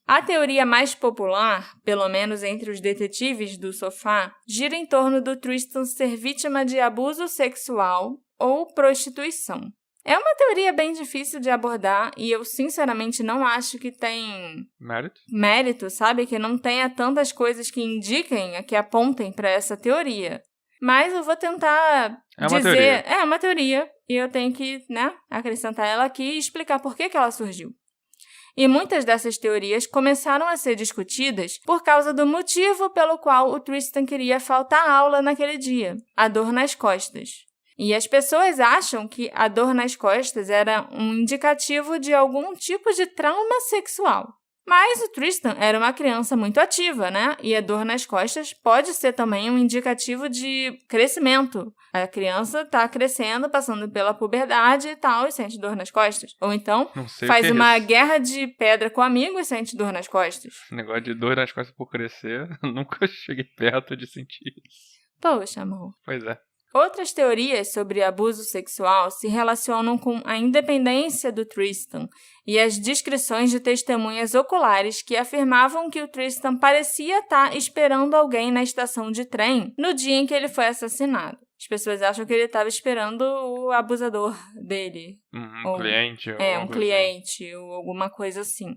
A teoria mais popular, pelo menos entre os detetives do sofá, gira em torno do Tristan ser vítima de abuso sexual ou prostituição. É uma teoria bem difícil de abordar e eu sinceramente não acho que tem mérito, sabe? Que não tenha tantas coisas que indiquem, que apontem para essa teoria. Mas eu vou tentar dizer... É uma teoria. E eu tenho que, acrescentar ela aqui e explicar por que ela surgiu. E muitas dessas teorias começaram a ser discutidas por causa do motivo pelo qual o Tristan queria faltar aula naquele dia. A dor nas costas. E as pessoas acham que a dor nas costas era um indicativo de algum tipo de trauma sexual. Mas o Tristan era uma criança muito ativa, né? E a dor nas costas pode ser também um indicativo de crescimento. A criança está crescendo, passando pela puberdade e tal, e sente dor nas costas. Ou então, faz uma guerra de pedra com amigos e sente dor nas costas. Negócio de dor nas costas por crescer, nunca cheguei perto de sentir isso. Poxa, amor. Pois é. Outras teorias sobre abuso sexual se relacionam com a independência do Tristan e as descrições de testemunhas oculares que afirmavam que o Tristan parecia estar esperando alguém na estação de trem no dia em que ele foi assassinado. As pessoas acham que ele estava esperando o abusador dele. Cliente. Um cliente ou alguma coisa assim.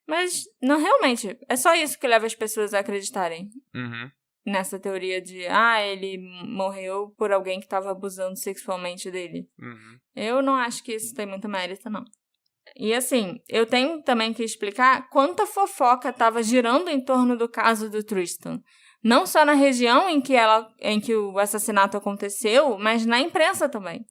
Mas, não, realmente, é só isso que leva as pessoas a acreditarem. Nessa teoria de, ele morreu por alguém que estava abusando sexualmente dele. Eu não acho que isso tem muito mérito, não. E assim, eu tenho também que explicar quanta fofoca estava girando em torno do caso do Tristan. Não só na região em que o assassinato aconteceu, mas na imprensa também.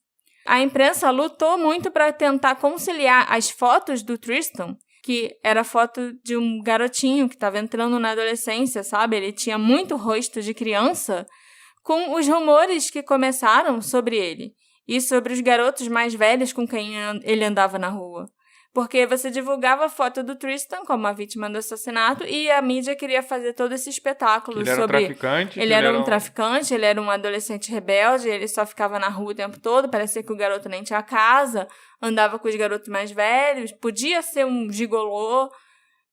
A imprensa lutou muito para tentar conciliar as fotos do Tristan, que era foto de um garotinho que estava entrando na adolescência, sabe? Ele tinha muito rosto de criança, com os rumores que começaram sobre ele e sobre os garotos mais velhos com quem ele andava na rua. Porque você divulgava a foto do Tristan como a vítima do assassinato e a mídia queria fazer todo esse espetáculo ele sobre... Era um traficante, ele era um traficante, ele era um adolescente rebelde, ele só ficava na rua o tempo todo, parecia que o garoto nem tinha casa, andava com os garotos mais velhos, podia ser um gigolô.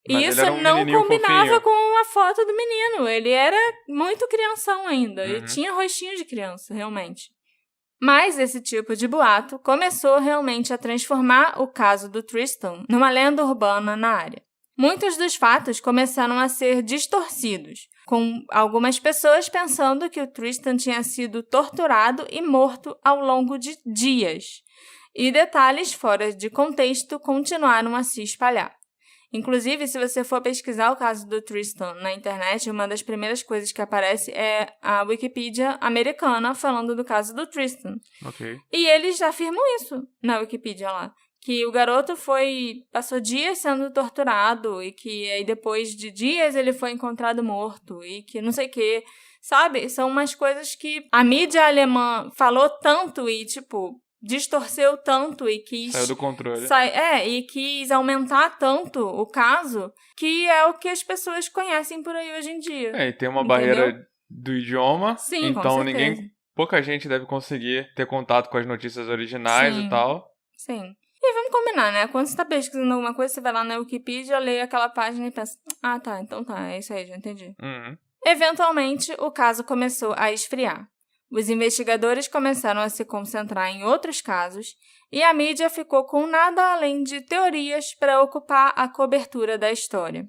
E isso não combinava fofinho com a foto do menino. Ele era muito crianção ainda, ele tinha rostinho de criança, realmente. Mas esse tipo de boato começou realmente a transformar o caso do Tristan numa lenda urbana na área. Muitos dos fatos começaram a ser distorcidos, com algumas pessoas pensando que o Tristan tinha sido torturado e morto ao longo de dias, e detalhes fora de contexto continuaram a se espalhar. Inclusive, se você for pesquisar o caso do Tristan na internet, uma das primeiras coisas que aparece é a Wikipedia americana falando do caso do Tristan. Okay. E eles afirmam isso na Wikipedia lá. Que o garoto passou dias sendo torturado e que aí depois de dias ele foi encontrado morto e que não sei o quê. Sabe? São umas coisas que a mídia alemã falou tanto e, distorceu tanto e quis... Saiu do controle. E quis aumentar tanto o caso, que é o que as pessoas conhecem por aí hoje em dia. E tem uma barreira do idioma. Sim, então com certeza. pouca gente deve conseguir ter contato com as notícias originais e tal. Sim. E vamos combinar, né? Quando você tá pesquisando alguma coisa, você vai lá na Wikipedia, lê aquela página e pensa, então tá, é isso aí, já entendi. Eventualmente, o caso começou a esfriar. Os investigadores começaram a se concentrar em outros casos e a mídia ficou com nada além de teorias para ocupar a cobertura da história.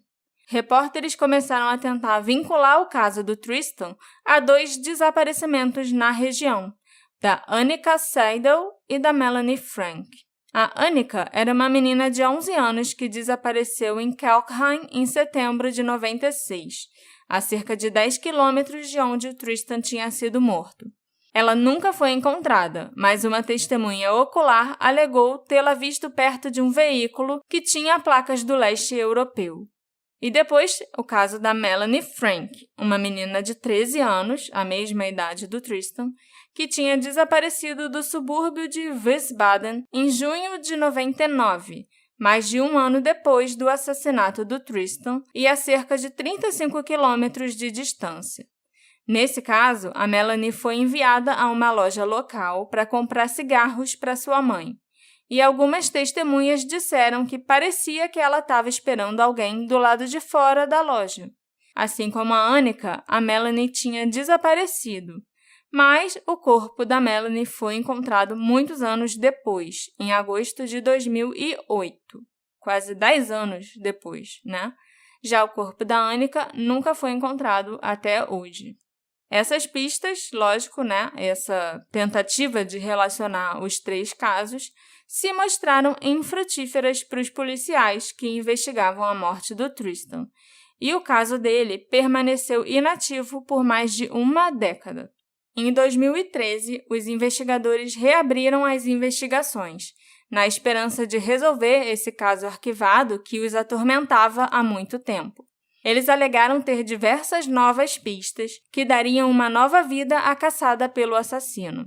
Repórteres começaram a tentar vincular o caso do Tristan a 2 desaparecimentos na região, da Annika Seidel e da Melanie Frank. A Annika era uma menina de 11 anos que desapareceu em Kelkheim em setembro de 96, a cerca de 10 quilômetros de onde o Tristan tinha sido morto. Ela nunca foi encontrada, mas uma testemunha ocular alegou tê-la visto perto de um veículo que tinha placas do leste europeu. E depois, o caso da Melanie Frank, uma menina de 13 anos, a mesma idade do Tristan, que tinha desaparecido do subúrbio de Wiesbaden em junho de 99, mais de um ano depois do assassinato do Tristan e a cerca de 35 quilômetros de distância. Nesse caso, a Melanie foi enviada a uma loja local para comprar cigarros para sua mãe. E algumas testemunhas disseram que parecia que ela estava esperando alguém do lado de fora da loja. Assim como a Annika, a Melanie tinha desaparecido. Mas o corpo da Melanie foi encontrado muitos anos depois, em agosto de 2008. Quase 10 anos depois, né? Já o corpo da Annika nunca foi encontrado até hoje. Essas pistas, lógico, né? Essa tentativa de relacionar os 3 casos, se mostraram infrutíferas para os policiais que investigavam a morte do Tristan, e o caso dele permaneceu inativo por mais de uma década. Em 2013, os investigadores reabriram as investigações, na esperança de resolver esse caso arquivado que os atormentava há muito tempo. Eles alegaram ter diversas novas pistas que dariam uma nova vida à caçada pelo assassino.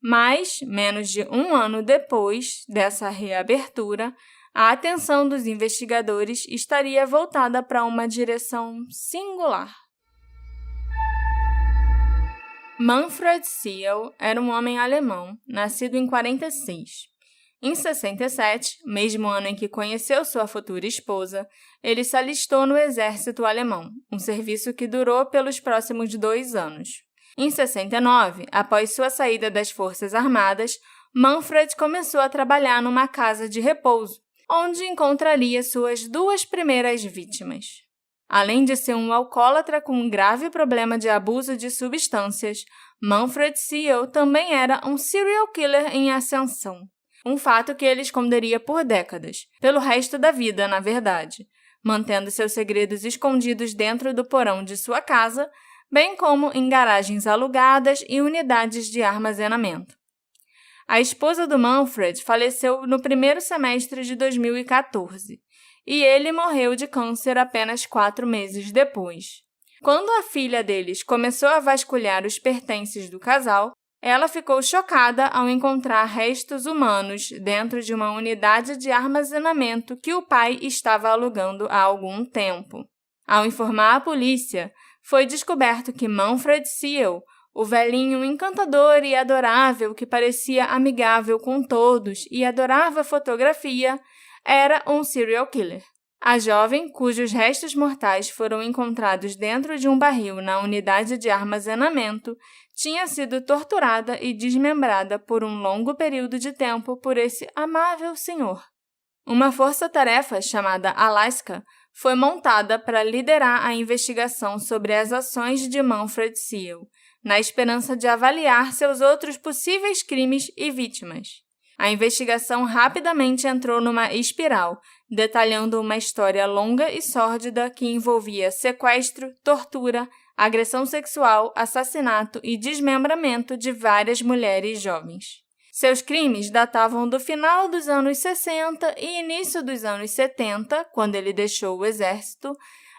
Mas, menos de um ano depois dessa reabertura, a atenção dos investigadores estaria voltada para uma direção singular. Manfred Siel era um homem alemão, nascido em 46. Em 67, mesmo ano em que conheceu sua futura esposa, ele se alistou no exército alemão, um serviço que durou pelos próximos 2 anos. Em 69, após sua saída das Forças Armadas, Manfred começou a trabalhar numa casa de repouso, onde encontraria suas 2 primeiras vítimas. Além de ser um alcoólatra com um grave problema de abuso de substâncias, Manfred Siel também era um serial killer em ascensão. Um fato que ele esconderia por décadas, pelo resto da vida, na verdade, mantendo seus segredos escondidos dentro do porão de sua casa, bem como em garagens alugadas e unidades de armazenamento. A esposa do Manfred faleceu no primeiro semestre de 2014, e ele morreu de câncer apenas 4 meses depois. Quando a filha deles começou a vasculhar os pertences do casal, ela ficou chocada ao encontrar restos humanos dentro de uma unidade de armazenamento que o pai estava alugando há algum tempo. Ao informar a polícia, foi descoberto que Manfred Siel, o velhinho encantador e adorável que parecia amigável com todos e adorava fotografia, era um serial killer. A jovem, cujos restos mortais foram encontrados dentro de um barril na unidade de armazenamento, tinha sido torturada e desmembrada por um longo período de tempo por esse amável senhor. Uma força-tarefa chamada Alaska foi montada para liderar a investigação sobre as ações de Manfred Siel, na esperança de avaliar seus outros possíveis crimes e vítimas. A investigação rapidamente entrou numa espiral, detalhando uma história longa e sórdida que envolvia sequestro, tortura, agressão sexual, assassinato e desmembramento de várias mulheres jovens. Seus crimes datavam do final dos anos 60 e início dos anos 70, quando ele deixou o exército,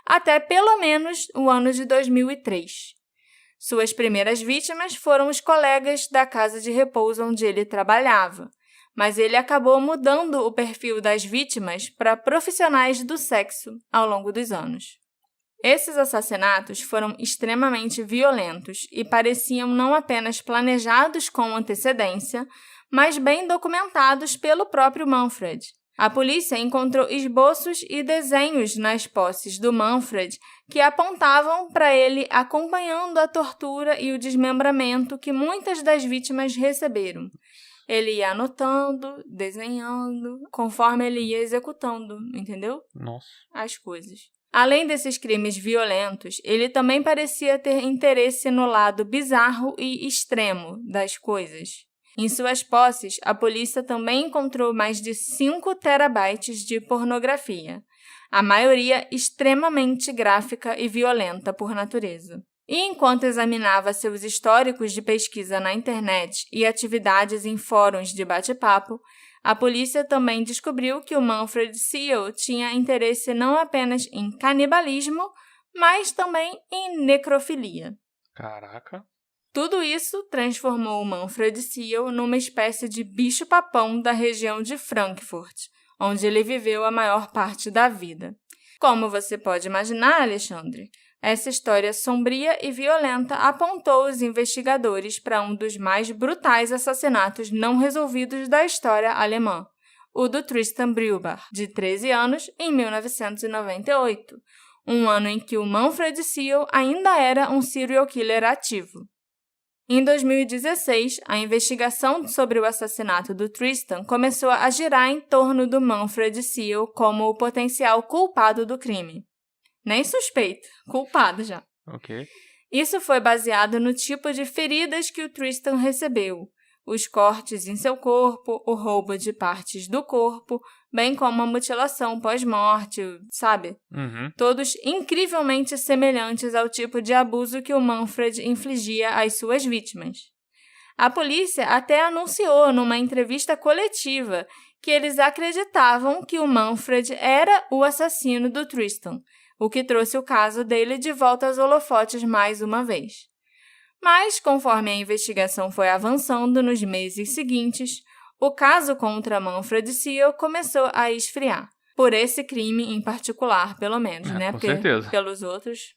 até pelo menos o ano de 2003. Suas primeiras vítimas foram os colegas da casa de repouso onde ele trabalhava, mas ele acabou mudando o perfil das vítimas para profissionais do sexo ao longo dos anos. Esses assassinatos foram extremamente violentos e pareciam não apenas planejados com antecedência, mas bem documentados pelo próprio Manfred. A polícia encontrou esboços e desenhos nas posses do Manfred que apontavam para ele acompanhando a tortura e o desmembramento que muitas das vítimas receberam. Ele ia anotando, desenhando, conforme ele ia executando, entendeu? Nossa. As coisas. Além desses crimes violentos, ele também parecia ter interesse no lado bizarro e extremo das coisas. Em suas posses, a polícia também encontrou mais de 5 terabytes de pornografia, a maioria extremamente gráfica e violenta por natureza. E enquanto examinava seus históricos de pesquisa na internet e atividades em fóruns de bate-papo, a polícia também descobriu que o Manfred Seal tinha interesse não apenas em canibalismo, mas também em necrofilia. Caraca. Tudo isso transformou o Manfred Seal numa espécie de bicho-papão da região de Frankfurt, onde ele viveu a maior parte da vida. Como você pode imaginar, Alexandre, essa história sombria e violenta apontou os investigadores para um dos mais brutais assassinatos não resolvidos da história alemã, o do Tristan Breuer, de 13 anos, em 1998, um ano em que o Manfred Seal ainda era um serial killer ativo. Em 2016, a investigação sobre o assassinato do Tristan começou a girar em torno do Manfred Seal como o potencial culpado do crime. Nem suspeito, culpado já. Ok. Isso foi baseado no tipo de feridas que o Tristan recebeu, os cortes em seu corpo, o roubo de partes do corpo, bem como a mutilação pós-morte, sabe? Uhum. Todos incrivelmente semelhantes ao tipo de abuso que o Manfred infligia às suas vítimas. A polícia até anunciou numa entrevista coletiva que eles acreditavam que o Manfred era o assassino do Tristan, o que trouxe o caso dele de volta aos holofotes mais uma vez. Mas, conforme a investigação foi avançando nos meses seguintes, o caso contra Manfred Seal começou a esfriar. Por esse crime em particular, pelo menos, né? Com Porque certeza. pelos outros...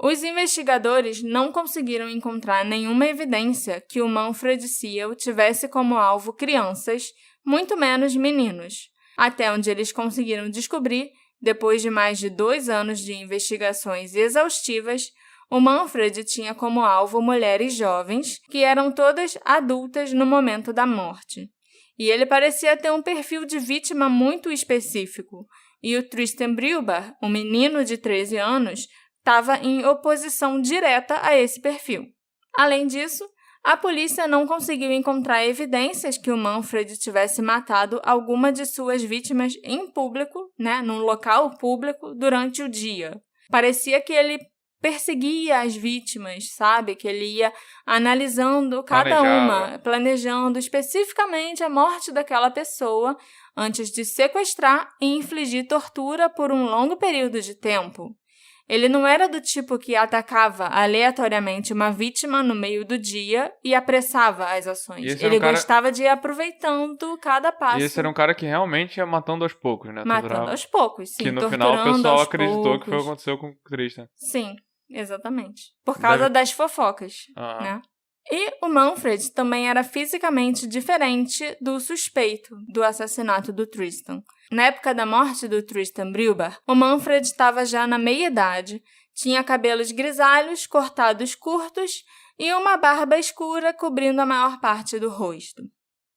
Os investigadores não conseguiram encontrar nenhuma evidência que o Manfred Seal tivesse como alvo crianças, muito menos meninos, até onde eles conseguiram descobrir, depois de mais de 2 anos de investigações exaustivas, o Manfred tinha como alvo mulheres jovens, que eram todas adultas no momento da morte. E ele parecia ter um perfil de vítima muito específico, e o Tristan Breuer, um menino de 13 anos, estava em oposição direta a esse perfil. Além disso, a polícia não conseguiu encontrar evidências que o Manfred tivesse matado alguma de suas vítimas em público, num local público, durante o dia. Parecia que ele perseguia as vítimas, sabe? Que ele ia analisando cada uma, planejando especificamente a morte daquela pessoa antes de sequestrar e infligir tortura por um longo período de tempo. Ele não era do tipo que atacava aleatoriamente uma vítima no meio do dia e apressava as ações. Ele gostava de ir aproveitando cada passo. E esse era um cara que realmente ia matando aos poucos, né? Matando aos poucos, sim. Que no final o pessoal acreditou que foi o que aconteceu com o Tristan. Sim, exatamente. Por causa das fofocas, né? E o Manfred também era fisicamente diferente do suspeito do assassinato do Tristan. Na época da morte do Tristan Breuer, o Manfred estava já na meia-idade, tinha cabelos grisalhos, cortados curtos e uma barba escura cobrindo a maior parte do rosto.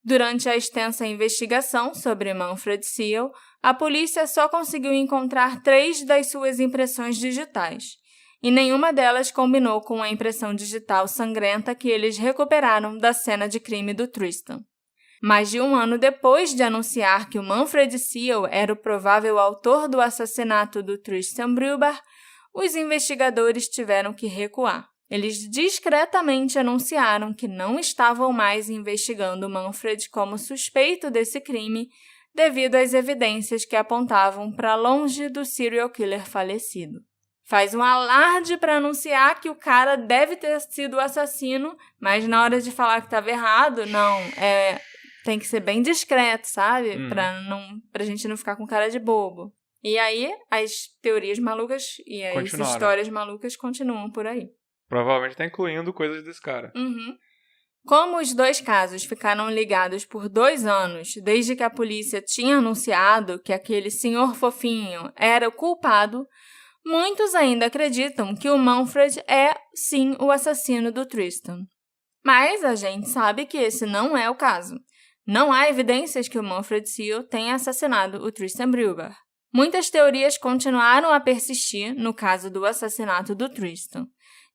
Durante a extensa investigação sobre Manfred Seal, a polícia só conseguiu encontrar 3 das suas impressões digitais, e nenhuma delas combinou com a impressão digital sangrenta que eles recuperaram da cena de crime do Tristan. Mais de 1 ano depois de anunciar que o Manfred Seal era o provável autor do assassinato do Tristan Breuer, os investigadores tiveram que recuar. Eles discretamente anunciaram que não estavam mais investigando Manfred como suspeito desse crime devido às evidências que apontavam para longe do serial killer falecido. Faz um alarde para anunciar que o cara deve ter sido o assassino, mas na hora de falar que estava errado, tem que ser bem discreto, sabe? Pra gente não ficar com cara de bobo. E aí, as teorias malucas e as histórias malucas continuam por aí. Provavelmente tá incluindo coisas desse cara. Uhum. Como os dois casos ficaram ligados por 2 anos, desde que a polícia tinha anunciado que aquele senhor fofinho era o culpado, muitos ainda acreditam que o Manfred é, sim, o assassino do Tristan. Mas a gente sabe que esse não é o caso. Não há evidências que o Manfred Seal tenha assassinado o Tristan Brugger. Muitas teorias continuaram a persistir no caso do assassinato do Tristan.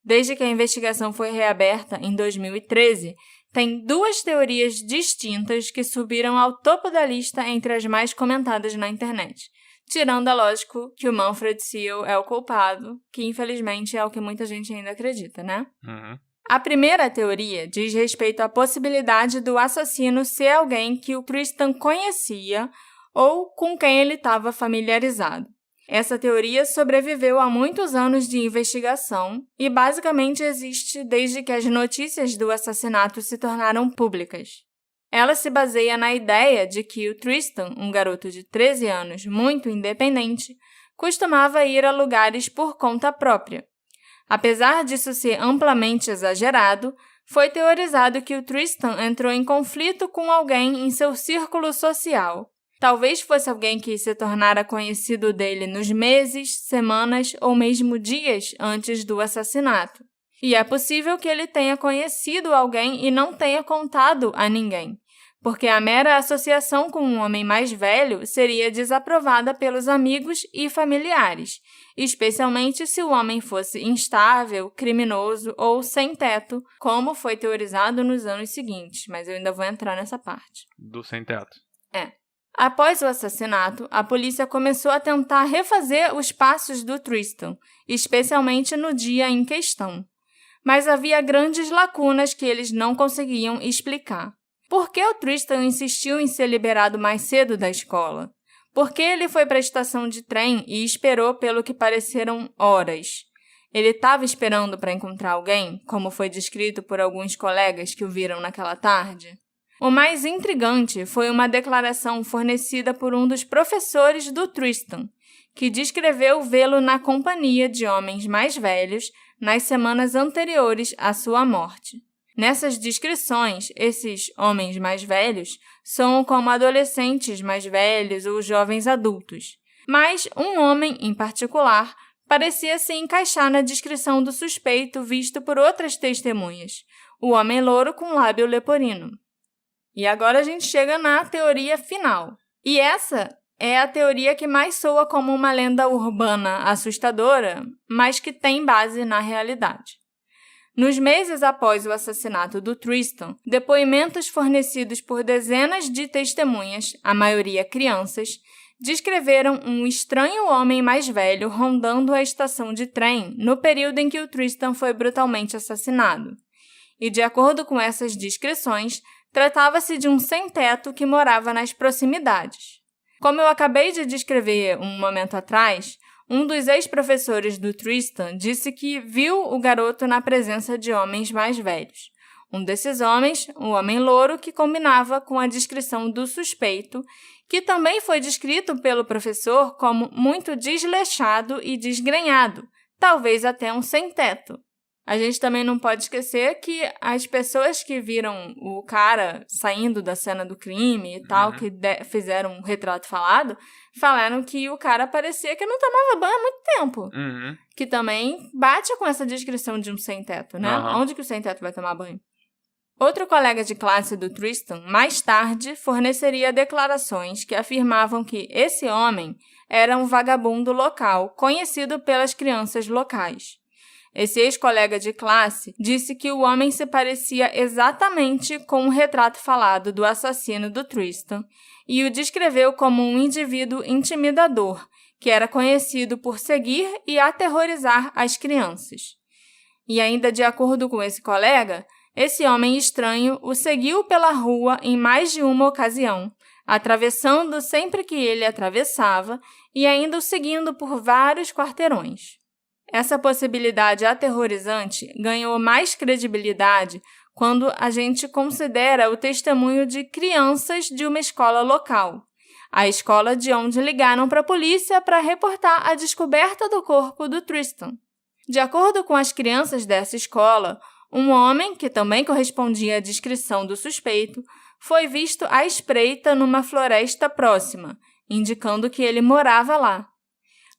Desde que a investigação foi reaberta em 2013, tem 2 teorias distintas que subiram ao topo da lista entre as mais comentadas na internet. Tirando, é lógico, que o Manfred Seal é o culpado, que infelizmente é o que muita gente ainda acredita, né? Uhum. A primeira teoria diz respeito à possibilidade do assassino ser alguém que o Tristan conhecia ou com quem ele estava familiarizado. Essa teoria sobreviveu a muitos anos de investigação e basicamente existe desde que as notícias do assassinato se tornaram públicas. Ela se baseia na ideia de que o Tristan, um garoto de 13 anos muito independente, costumava ir a lugares por conta própria. Apesar disso ser amplamente exagerado, foi teorizado que o Tristan entrou em conflito com alguém em seu círculo social. Talvez fosse alguém que se tornara conhecido dele nos meses, semanas ou mesmo dias antes do assassinato. E é possível que ele tenha conhecido alguém e não tenha contado a ninguém, porque a mera associação com um homem mais velho seria desaprovada pelos amigos e familiares, especialmente se o homem fosse instável, criminoso ou sem teto, como foi teorizado nos anos seguintes, mas eu ainda vou entrar nessa parte. Do sem teto. Após o assassinato, a polícia começou a tentar refazer os passos do Tristan, especialmente no dia em questão. Mas havia grandes lacunas que eles não conseguiam explicar. Por que o Tristan insistiu em ser liberado mais cedo da escola? Por que ele foi para a estação de trem e esperou pelo que pareceram horas? Ele estava esperando para encontrar alguém, como foi descrito por alguns colegas que o viram naquela tarde? O mais intrigante foi uma declaração fornecida por um dos professores do Tristan, que descreveu vê-lo na companhia de homens mais velhos nas semanas anteriores à sua morte. Nessas descrições, esses homens mais velhos são como adolescentes mais velhos ou jovens adultos, mas um homem, em particular, parecia se encaixar na descrição do suspeito visto por outras testemunhas, o homem louro com lábio leporino. E agora a gente chega na teoria final. E essa é a teoria que mais soa como uma lenda urbana assustadora, mas que tem base na realidade. Nos meses após o assassinato do Tristan, depoimentos fornecidos por dezenas de testemunhas, a maioria crianças, descreveram um estranho homem mais velho rondando a estação de trem no período em que o Tristan foi brutalmente assassinado. E, de acordo com essas descrições, tratava-se de um sem-teto que morava nas proximidades. Como eu acabei de descrever um momento atrás, um dos ex-professores do Tristan disse que viu o garoto na presença de homens mais velhos. Um desses homens, um homem louro que combinava com a descrição do suspeito, que também foi descrito pelo professor como muito desleixado e desgrenhado, talvez até um sem-teto. A gente também não pode esquecer que as pessoas que viram o cara saindo da cena do crime e tal, que fizeram um retrato falado, falaram que o cara parecia que não tomava banho há muito tempo. Que também bate com essa descrição de um sem-teto, né? Onde que o sem-teto vai tomar banho? Outro colega de classe do Tristan, mais tarde, forneceria declarações que afirmavam que esse homem era um vagabundo local, conhecido pelas crianças locais. Esse ex-colega de classe disse que o homem se parecia exatamente com o retrato falado do assassino do Tristan e o descreveu como um indivíduo intimidador, que era conhecido por seguir e aterrorizar as crianças. E ainda de acordo com esse colega, esse homem estranho o seguiu pela rua em mais de uma ocasião, atravessando sempre que ele atravessava e ainda o seguindo por vários quarteirões. Essa possibilidade aterrorizante ganhou mais credibilidade quando a gente considera o testemunho de crianças de uma escola local, a escola de onde ligaram para a polícia para reportar a descoberta do corpo do Tristan. De acordo com as crianças dessa escola, Um homem, que também correspondia à descrição do suspeito, foi visto à espreita numa floresta próxima, indicando que ele morava lá.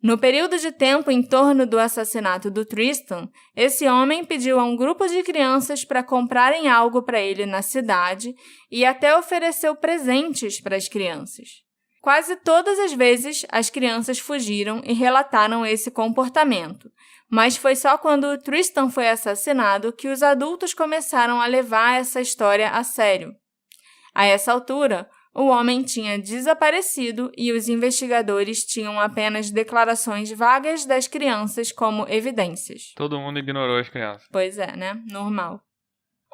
No período de tempo em torno do assassinato do Tristan, esse homem pediu a um grupo de crianças para comprarem algo para ele na cidade e até ofereceu presentes para as crianças. Quase todas as vezes, as crianças fugiram e relataram esse comportamento, mas foi só quando o Tristan foi assassinado que os adultos começaram a levar essa história a sério. A essa altura, o homem tinha desaparecido e os investigadores tinham apenas declarações vagas das crianças como evidências. Todo mundo ignorou as crianças. Pois é, né? Normal.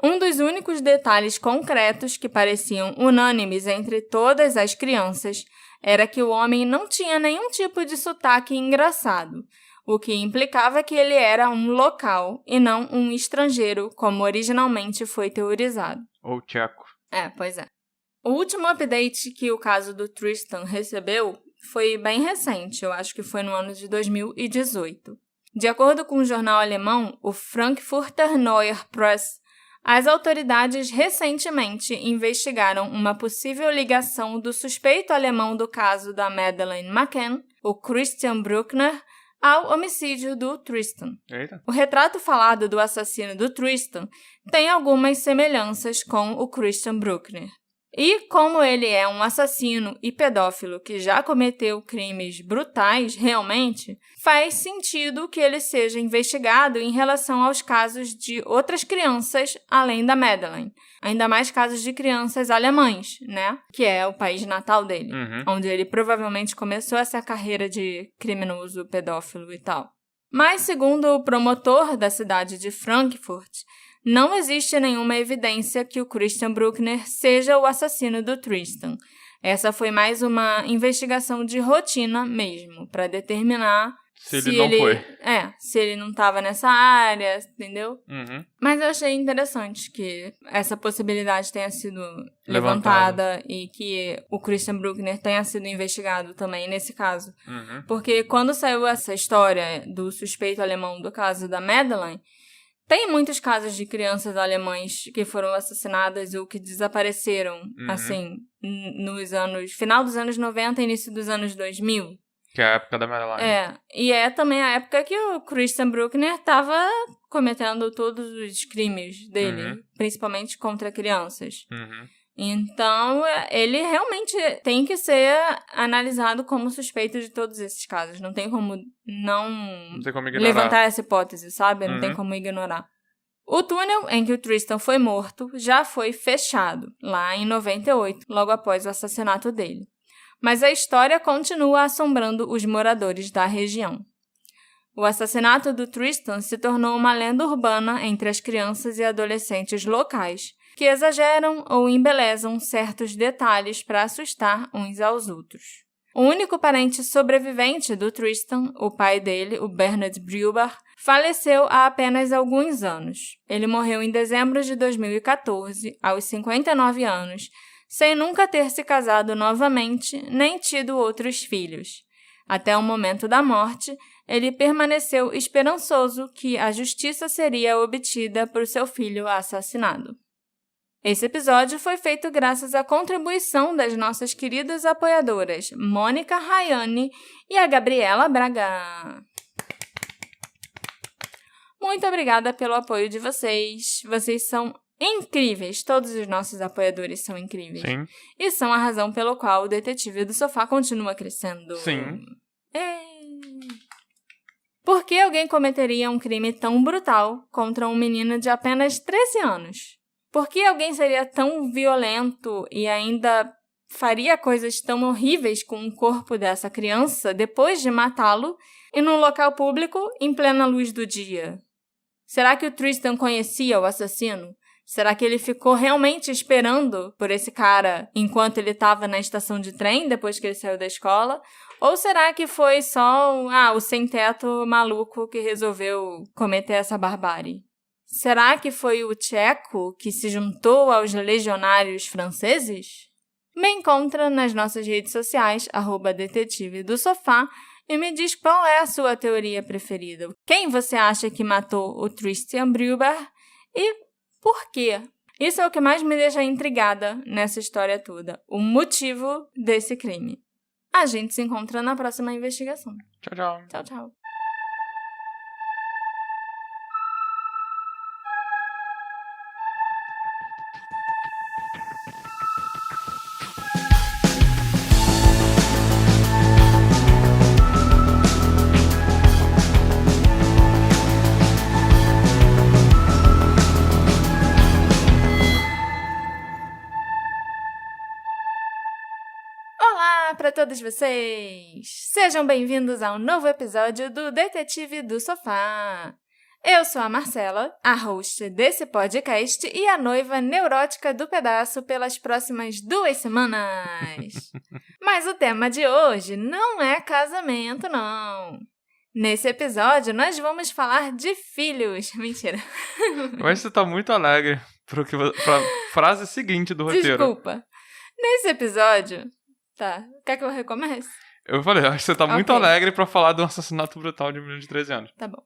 Um dos únicos detalhes concretos que pareciam unânimes entre todas as crianças era que o homem não tinha nenhum tipo de sotaque engraçado, o que implicava que ele era um local e não um estrangeiro, como originalmente foi teorizado. Ou tcheco. Pois é. O último update que o caso do Tristan recebeu foi bem recente, eu acho que foi no ano de 2018. De acordo com o jornal alemão, o Frankfurter Neue Presse, as autoridades recentemente investigaram uma possível ligação do suspeito alemão do caso da Madeleine McCann, o Christian Bruckner, ao homicídio do Tristan. Eita. O retrato falado do assassino do Tristan tem algumas semelhanças com o Christian Bruckner. E como ele é um assassino e pedófilo que já cometeu crimes brutais realmente, faz sentido que ele seja investigado em relação aos casos de outras crianças além da Madeleine. Ainda mais casos de crianças alemães, né? Que é o país natal dele, onde ele provavelmente começou essa carreira de criminoso pedófilo e tal. Mas, segundo o promotor da cidade de Frankfurt, não existe nenhuma evidência que o Christian Bruckner seja o assassino do Tristan. Essa foi mais uma investigação de rotina mesmo, para determinar se ele não foi. Se ele não estava nessa área, entendeu? Mas eu achei interessante que essa possibilidade tenha sido levantada e que o Christian Bruckner tenha sido investigado também nesse caso. Porque quando saiu essa história do suspeito alemão do caso da Madeleine, tem muitos casos de crianças alemãs que foram assassinadas ou que desapareceram, assim, final dos anos 90 e início dos anos 2000. Que é a época da Madeleine. E é também a época que o Christian Bruckner estava cometendo todos os crimes dele, principalmente contra crianças. Então, ele realmente tem que ser analisado como suspeito de todos esses casos. Não tem como não levantar essa hipótese, sabe? Não tem como ignorar. O túnel em que o Tristan foi morto já foi fechado, lá em 98, logo após o assassinato dele. Mas a história continua assombrando os moradores da região. O assassinato do Tristan se tornou uma lenda urbana entre as crianças e adolescentes locais, que exageram ou embelezam certos detalhes para assustar uns aos outros. O único parente sobrevivente do Tristan, o pai dele, o Bernhard Breuber, faleceu há apenas alguns anos. Ele morreu em dezembro de 2014, aos 59 anos, sem nunca ter se casado novamente nem tido outros filhos. Até o momento da morte, ele permaneceu esperançoso que a justiça seria obtida por seu filho assassinado. Esse episódio foi feito graças à contribuição das nossas queridas apoiadoras Mônica Rayane e a Gabriela Braga. Muito obrigada pelo apoio de vocês. Vocês são incríveis. Todos os nossos apoiadores são incríveis. Sim. E são a razão pelo qual o Detetive do Sofá continua crescendo. Sim. Por que alguém cometeria um crime tão brutal contra um menino de apenas 13 anos? Por que alguém seria tão violento e ainda faria coisas tão horríveis com o corpo dessa criança depois de matá-lo e num local público em plena luz do dia? Será que o Tristan conhecia o assassino? Será que ele ficou realmente esperando por esse cara enquanto ele estava na estação de trem depois que ele saiu da escola? Ou será que foi só o sem-teto maluco que resolveu cometer essa barbárie? Será que foi o tcheco que se juntou aos legionários franceses? Me encontra nas nossas redes sociais, @detetive do sofá, e me diz qual é a sua teoria preferida. Quem você acha que matou o Christian Breuber E por quê? Isso é o que mais me deixa intrigada nessa história toda. O motivo desse crime. A gente se encontra na próxima investigação. Tchau, tchau. Tchau, tchau. Olá para todos vocês! Sejam bem-vindos a um novo episódio do Detetive do Sofá. Eu sou a Marcela, a host desse podcast e a noiva neurótica do pedaço pelas próximas 2 semanas. Mas o tema de hoje não é casamento, não. Nesse episódio, nós vamos falar de filhos. Mentira. Mas você tá muito alegre pra frase seguinte do roteiro. Desculpa. Nesse episódio... Tá, quer que eu recomece? Eu falei, acho que você tá muito Ok. alegre pra falar de um assassinato brutal de um menino de 13 anos. Tá bom.